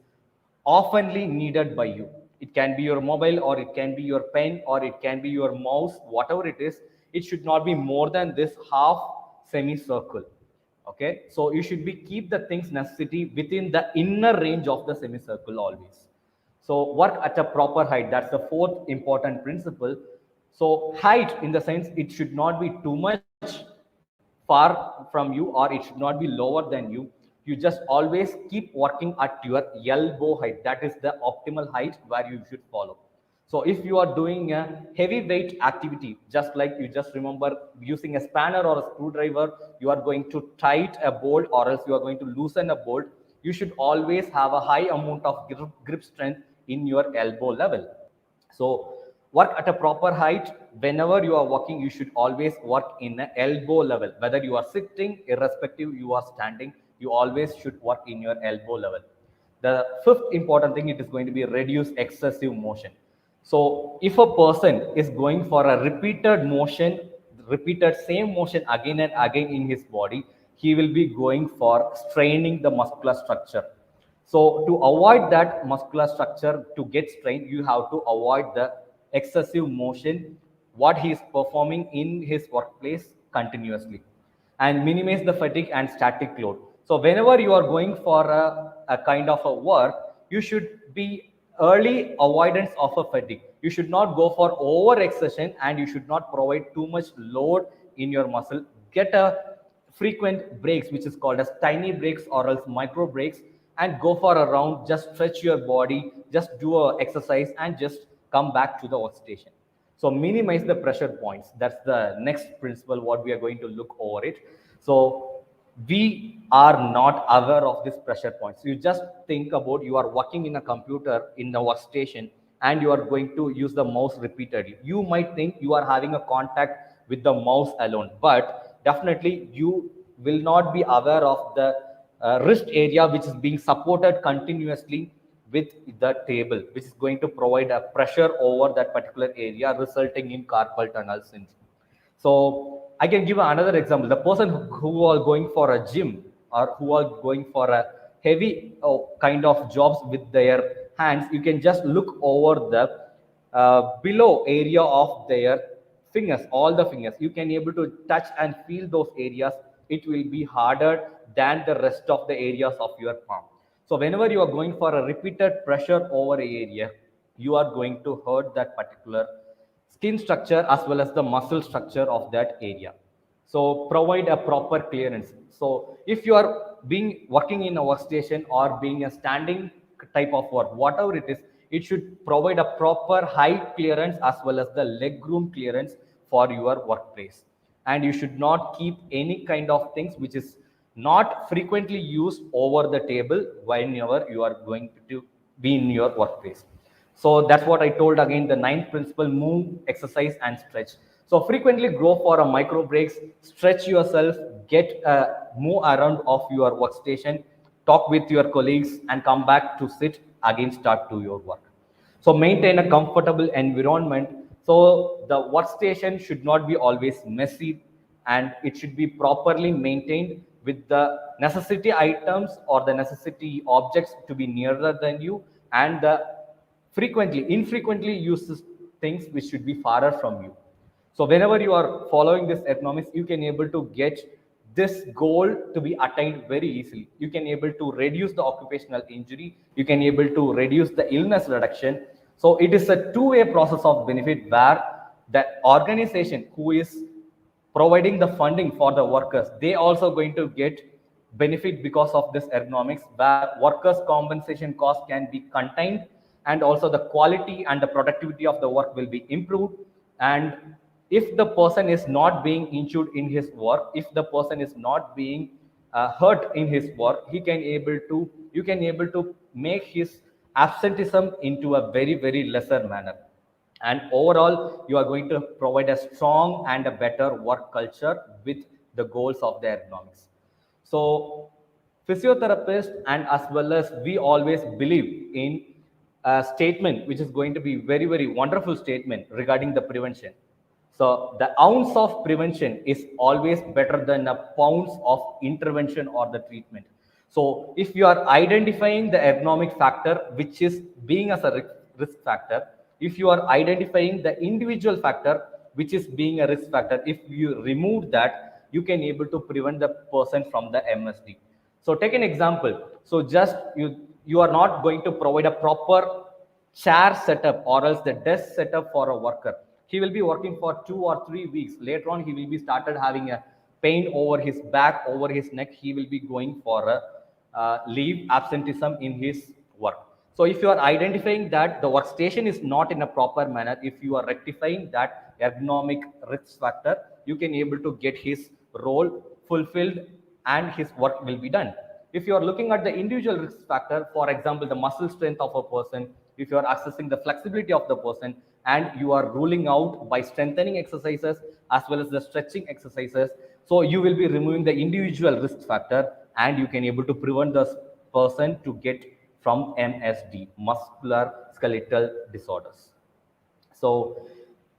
D: oftenly needed by you. It can be your mobile, or it can be your pen, or it can be your mouse, whatever it is. It should not be more than this half semicircle. Okay, so you should be keep the things necessity within the inner range of the semicircle always. So work at a proper height. That's the fourth important principle. So height in the sense it should not be too much far from you, or it should not be lower than you. You just always keep working at your elbow height. That is the optimal height where you should follow. So if you are doing a heavy weight activity, just like you just remember using a spanner or a screwdriver, you are going to tight a bolt or else you are going to loosen a bolt. You should always have a high amount of grip strength in your elbow level. So work at a proper height. Whenever you are walking, you should always work in an elbow level. Whether you are sitting, irrespective you are standing, you always should work in your elbow level. The fifth important thing, it is going to be reduce excessive motion. So if a person is going for a repeated same motion again and again in his body, he will be going for straining the muscular structure. So to avoid that muscular structure to get strained, you have to avoid the excessive motion what he is performing in his workplace continuously, and minimize the fatigue and static load. So whenever you are going for a kind of a work, you should be early avoidance of a fatigue. You should not go for over exertion, and you should not provide too much load in your muscle. Get a frequent breaks, which is called as tiny breaks or else micro breaks, and go for a round. Just stretch your body, just do a exercise, and just come back to the workstation. So minimize the pressure points. That's the next principle what we are going to look over it. So we are not aware of these pressure points. You just think about you are working in a computer in the workstation and you are going to use the mouse repeatedly. You might think you are having a contact with the mouse alone, but definitely you will not be aware of the wrist area which is being supported continuously with the table, which is going to provide a pressure over that particular area, resulting in carpal tunnel syndrome. So I can give another example. The person who are going for a gym or who are going for a heavy kind of jobs with their hands, you can just look over the below area of their fingers, all the fingers. You can able to touch and feel those areas. It will be harder than the rest of the areas of your palm. So whenever you are going for a repeated pressure over an area, you are going to hurt that particular skin structure as well as the muscle structure of that area. So provide a proper clearance. So if you are working in a workstation or being a standing type of work, whatever it is, it should provide a proper height clearance as well as the leg room clearance for your workplace. And you should not keep any kind of things which is not frequently used over the table whenever you are going to be in your workplace. So that's what I told again, the ninth principle: move, exercise, and stretch. So frequently go for a micro breaks, stretch yourself, get a move around of your workstation, talk with your colleagues, and come back to sit again, start to your work. So maintain a comfortable environment. So the workstation should not be always messy, and it should be properly maintained with the necessity items or the necessity objects to be nearer than you, and the infrequently used things which should be farther from you. So whenever you are following this economics, you can able to get this goal to be attained very easily. You can able to reduce the occupational injury. You can able to reduce the illness reduction. So it is a two-way process of benefit, where the organization who is providing the funding for the workers, they also going to get benefit because of this ergonomics, where workers compensation cost can be contained, and also the quality and the productivity of the work will be improved. And if the person is not being injured in his work, if the person is not being hurt in his work, you can able to make his absenteeism into a very lesser manner. And overall, you are going to provide a strong and a better work culture with the goals of the ergonomics. So physiotherapist and as well as we always believe in a statement which is going to be very wonderful statement regarding the prevention. So the ounce of prevention is always better than a pounds of intervention or the treatment. So if you are identifying the ergonomic factor which is being as a risk factor, if you are identifying the individual factor which is being a risk factor, if you remove that, you can able to prevent the person from the MSD. So take an example. So just you are not going to provide a proper chair setup or else the desk setup for a worker. He will be working for 2 or 3 weeks. Later on, he will be started having a pain over his back, over his neck. He will be going for a leave absenteeism in his work. So if you are identifying that the workstation is not in a proper manner, if you are rectifying that ergonomic risk factor, you can able to get his role fulfilled and his work will be done. If you are looking at the individual risk factor, for example, the muscle strength of a person, if you are assessing the flexibility of the person, and you are ruling out by strengthening exercises as well as the stretching exercises, so you will be removing the individual risk factor, and you can able to prevent the person to get from MSD, muscular skeletal disorders. So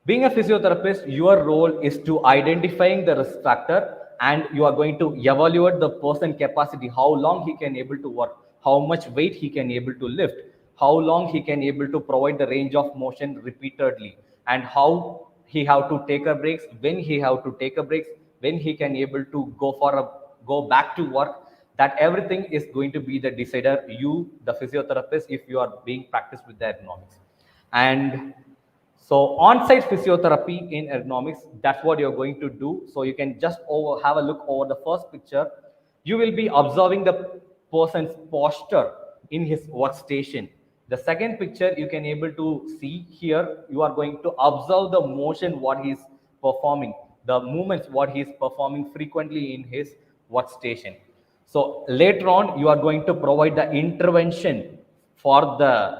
D: being a physiotherapist, your role is to identifying the risk factor, and you are going to evaluate the person capacity, how long he can able to work, how much weight he can able to lift, how long he can able to provide the range of motion repeatedly, and how he have to take a breaks, when he have to take a breaks, when he can able to go back to work. That everything is going to be the decider, you the physiotherapist, if you are being practiced with the ergonomics. And so on-site physiotherapy in ergonomics, that's what you're going to do. So you can just have a look over the first picture. You will be observing the person's posture in his workstation. The second picture you can able to see here, you are going to observe the motion what he is performing, the movements what he is performing frequently in his workstation. So later on, you are going to provide the intervention for the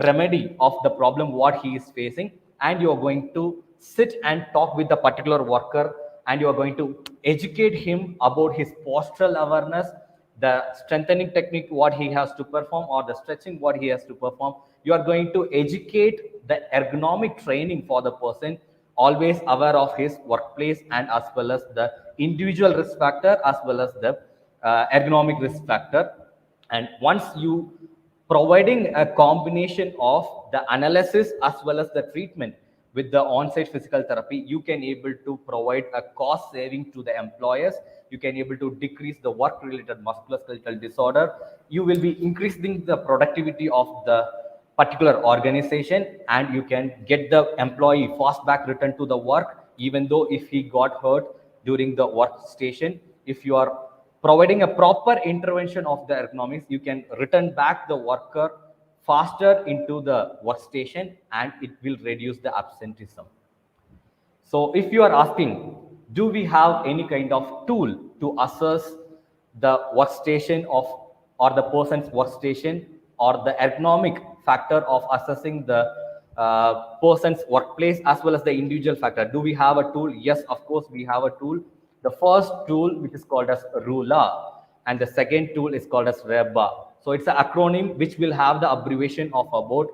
D: remedy of the problem what he is facing, and you are going to sit and talk with the particular worker, and you are going to educate him about his postural awareness, the strengthening technique what he has to perform, or the stretching what he has to perform. You are going to educate the ergonomic training for the person, always aware of his workplace, and as well as the individual risk factor as well as the ergonomic risk factor. And once you providing a combination of the analysis as well as the treatment with the on-site physical therapy, you can able to provide a cost saving to the employers. You can able to decrease the work related musculoskeletal disorder. You will be increasing the productivity of the particular organization, and you can get the employee fast back return to the work, even though if he got hurt during the workstation. If you are providing a proper intervention of the ergonomics, you can return back the worker faster into the workstation, and it will reduce the absenteeism. So if you are asking, do we have any kind of tool to assess the workstation of or the person's workstation or the ergonomic factor of assessing the person's workplace as well as the individual factor. Do we have a tool? Yes, of course we have a tool. The first tool, which is called as ruler, and the second tool is called as REBA. So it's an acronym which will have the abbreviation of about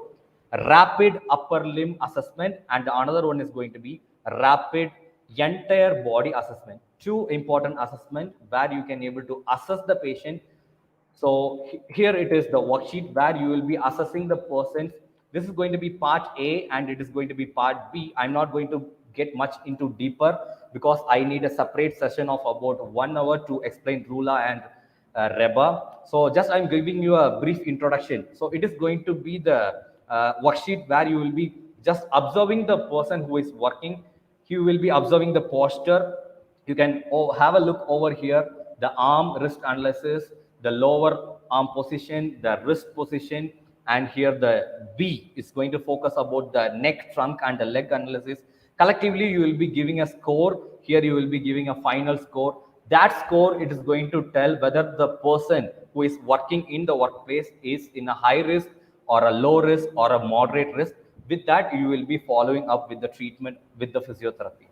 D: rapid upper limb assessment, and the another one is going to be rapid entire body assessment. Two important assessment where you can able to assess the patient. So here it is the worksheet where you will be assessing the person. This is going to be part A and it is going to be part B. I'm not going to get much into deeper because I need a separate session of about 1 hour to explain Rula and REBA. So just I'm giving you a brief introduction. So it is going to be the worksheet where you will be just observing the person who is working. You will be observing the posture. You can have a look over here, the arm wrist analysis, the lower arm position, the wrist position, and here the B is going to focus about the neck, trunk, and the leg analysis. Collectively, you will be giving a score. Here you will be giving a final score. That score, it is going to tell whether the person who is working in the workplace is in a high risk or a low risk or a moderate risk. With that, you will be following up with the treatment with the physiotherapy.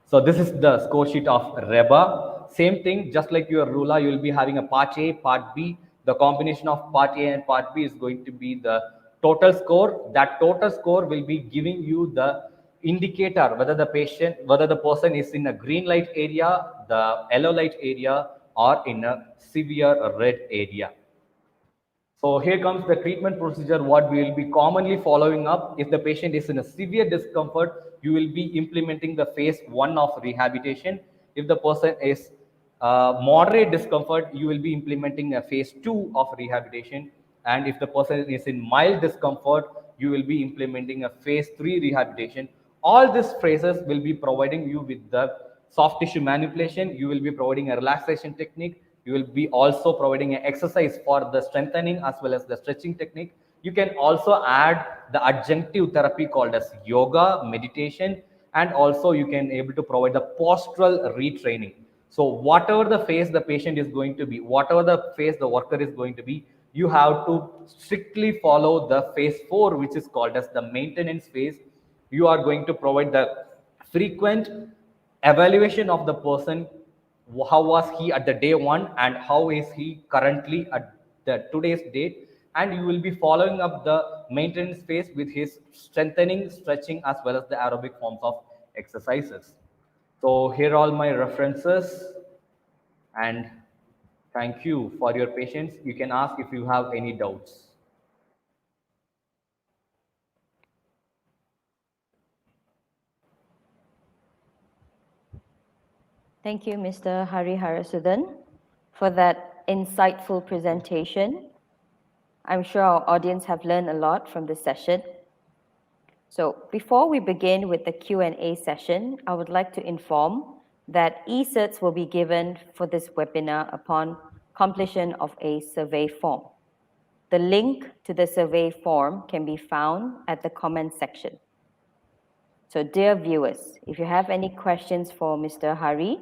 D: So this is the score sheet of REBA. Same thing, just like your ruler, you will be having a part A, part B. The combination of part A and part B is going to be the total score. That total score will be giving you the indicator whether the person is in a green light area, the yellow light area, or in a severe red area. So here comes the treatment procedure, what we will be commonly following up. If the patient is in a severe discomfort, you will be implementing the phase 1 of rehabilitation. If the person is moderate discomfort, you will be implementing a phase 2 of rehabilitation. And if the person is in mild discomfort, you will be implementing a phase 3 rehabilitation. All these phases will be providing you with the soft tissue manipulation. You will be providing a relaxation technique. You will be also providing an exercise for the strengthening as well as the stretching technique. You can also add the adjunctive therapy called as yoga, meditation, and also you can able to provide the postural retraining. So whatever the phase the patient is going to be, whatever the phase the worker is going to be, you have to strictly follow the phase 4, which is called as the maintenance phase. You are going to provide the frequent evaluation of the person. How was he at the day 1 and how is he currently at the today's date, and you will be following up the maintenance phase with his strengthening, stretching, as well as the aerobic forms of exercises. So here are all my references, and thank you for your patience. You can ask if you have any doubts.
A: Thank you, Mr. Hari Harasudan, for that insightful presentation. I'm sure our audience have learned a lot from this session. So before we begin with the Q&A session, I would like to inform that e-certs will be given for this webinar upon completion of a survey form. The link to the survey form can be found at the comment section. So dear viewers, if you have any questions for Mr. Hari,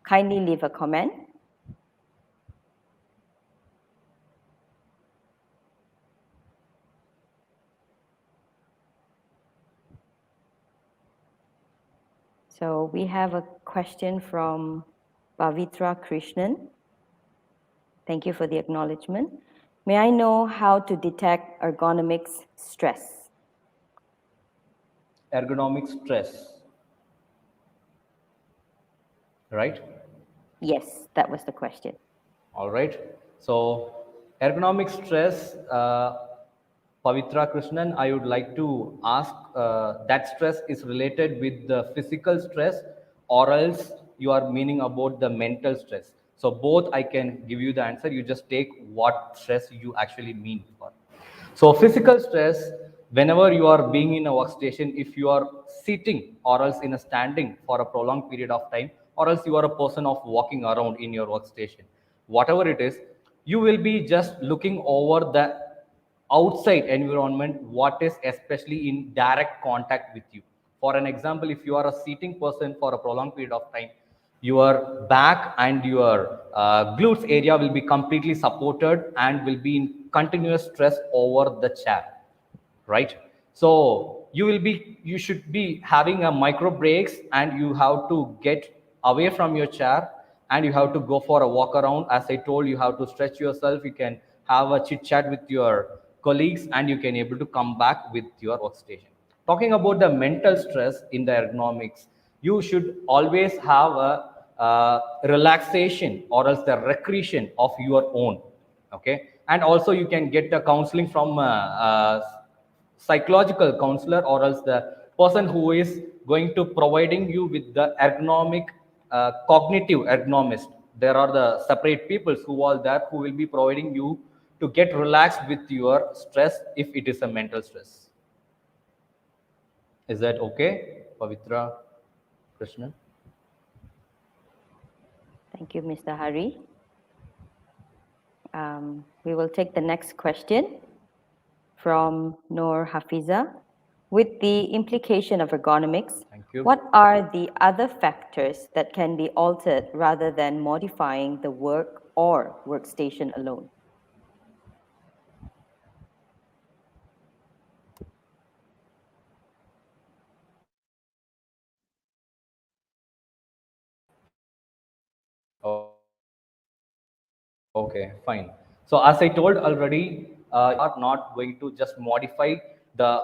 A: kindly leave a comment. So we have a question from Pavitra Krishnan. Thank you for the acknowledgement. May I know how to detect ergonomic stress?
D: Ergonomic stress, right?
A: Yes, that was the question.
D: All right. So ergonomic stress, Pavitra Krishnan, I would like to ask that stress is related with the physical stress or else you are meaning about the mental stress. So both I can give you the answer. You just take what stress you actually mean for. So physical stress, whenever you are being in a workstation, if you are sitting or else in a standing for a prolonged period of time, or else you are a person of walking around in your workstation, whatever it is, you will be just looking over the outside environment, what is especially in direct contact with you. For an example, if you are a sitting person for a prolonged period of time, your back and your glutes area will be completely supported and will be in continuous stress over the chair, right? So you should be having a micro breaks, and you have to get away from your chair, and you have to go for a walk around. As I told, you have to stretch yourself, you can have a chit chat with your colleagues, and you can able to come back with your workstation. Talking about the mental stress in the ergonomics, you should always have a relaxation or else the recreation of your own. Okay, and also you can get a counseling from psychological counselor, or else the person who is going to providing you with the ergonomic cognitive ergonomist. There are the separate peoples who are there who will be providing you to get relaxed with your stress if it is a mental stress. Is that okay, Pavitra, Krishnan?
A: Thank you, Mr. Hari. We will take the next question from Noor Hafiza. With the implication of ergonomics,
D: Thank you.
A: what are the other factors that can be altered rather than modifying the work or workstation alone?
D: Okay, fine. So as I told already, you are not going to just modify the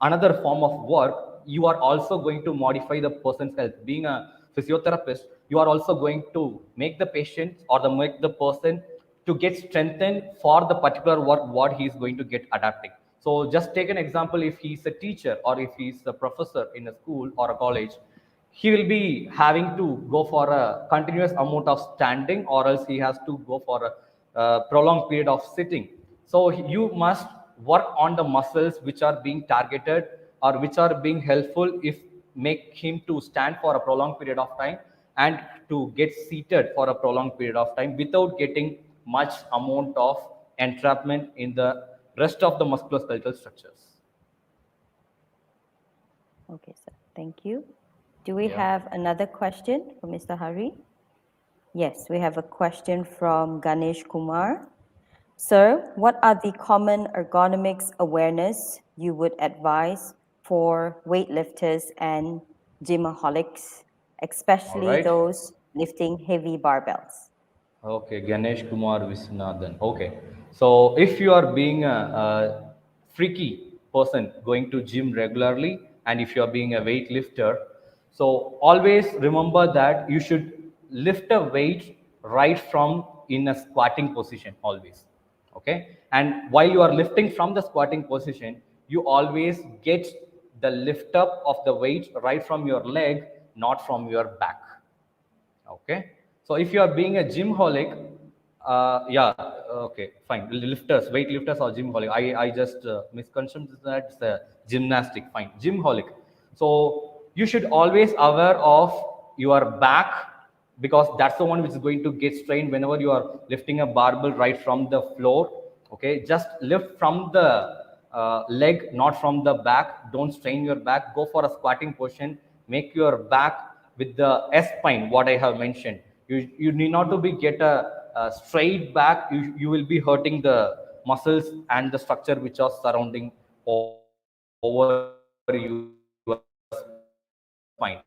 D: another form of work. You are also going to modify the person's health. Being a physiotherapist, you are also going to make the patient or the make the person to get strengthened for the particular work what he is going to get adapting. So just take an example: if he is a teacher or if he is a professor in a school or a college, he will be having to go for a continuous amount of standing, or else he has to go for a prolonged period of sitting. So you must work on the muscles which are being targeted or which are being helpful if make him to stand for a prolonged period of time and to get seated for a prolonged period of time without getting much amount of entrapment in the rest of the musculoskeletal structures.
A: Okay, sir. Thank you. Do we
D: Yeah.
A: have another question for Mr. Hari? Yes, we have a question from Ganesh Kumar. Sir, what are the common ergonomics awareness you would advise for weightlifters and gymaholics,
D: All
A: especially
D: right.
A: those lifting heavy barbells?
D: Okay, Ganesh Kumar Viswanathan. Okay, so if you are being a freaky person going to gym regularly, and if you are being a weightlifter, so always remember that you should lift a weight right from in a squatting position always. Okay, and while you are lifting from the squatting position, you always get the lift up of the weight right from your leg, not from your back. Okay, so if you are being a gym holic, yeah, okay, fine. Lifters, weight lifters or gym holic. I just misconceived that it's a gymnastic. Fine, gym holic. So you should always aware of your back, because that's the one which is going to get strained whenever you are lifting a barbell right from the floor. Okay, just lift from the leg, not from the back. Don't strain your back. Go for a squatting position. Make your back with the S spine, what I have mentioned. You need not to be get a straight back. You will be hurting the muscles and the structure which are surrounding over your spine.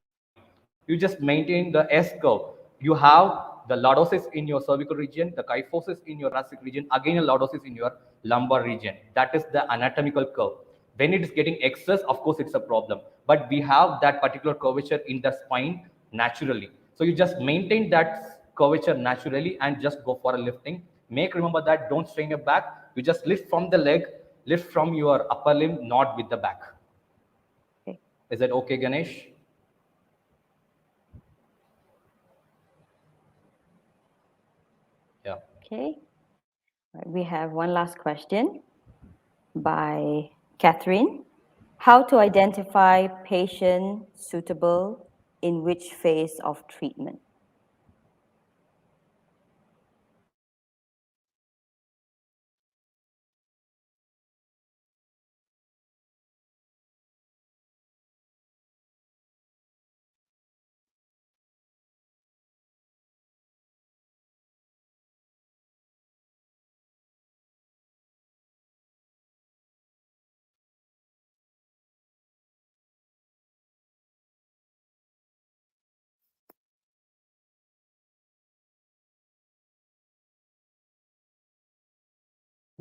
D: You just maintain the S curve. You have the lordosis in your cervical region, the kyphosis in your thoracic region, again a lordosis in your lumbar region. That is the anatomical curve. When it is getting excess, of course it's a problem, but we have that particular curvature in the spine naturally. So you just maintain that curvature naturally and just go for a lifting. Make remember that don't strain your back. You just lift from the leg, lift from your upper limb, not with the back.
A: Okay.
D: Is that okay, Ganesh? Yeah.
A: Okay. We have one last question by Catherine. How to identify patient suitable in which phase of treatment?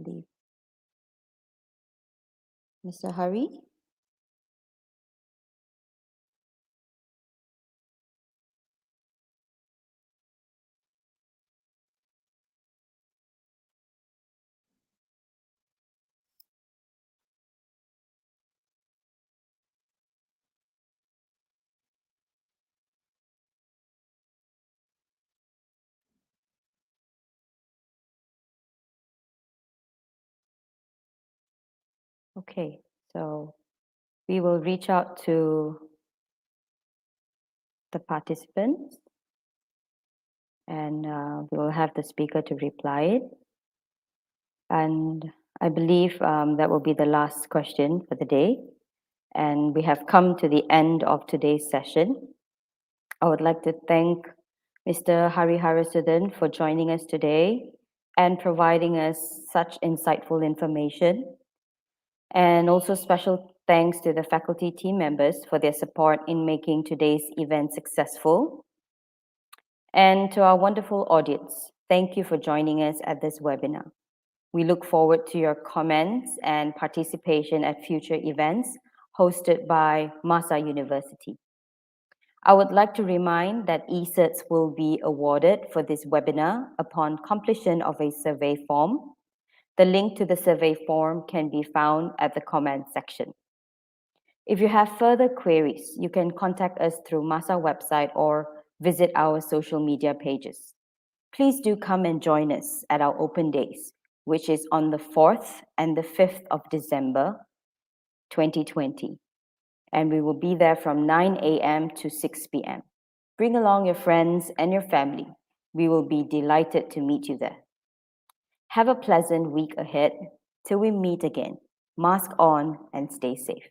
A: believe. Mr. Hari? Okay, so we will reach out to the participants and we will have the speaker to reply it. And I believe that will be the last question for the day. And we have come to the end of today's session. I would like to thank Mr. Hari Harasudan for joining us today and providing us such insightful information. And also special thanks to the faculty team members for their support in making today's event successful. And to our wonderful audience, thank you for joining us at this webinar. We look forward to your comments and participation at future events hosted by Masa University. I would like to remind that e-certs will be awarded for this webinar upon completion of a survey form. The link to the survey form can be found at the comment section. If you have further queries, you can contact us through Masa website or visit our social media pages. Please do come and join us at our open days, which is on the 4th and the 5th of December, 2020. And we will be there from 9 a.m. to 6 p.m. Bring along your friends and your family. We will be delighted to meet you there. Have a pleasant week ahead till we meet again. Mask on and stay safe.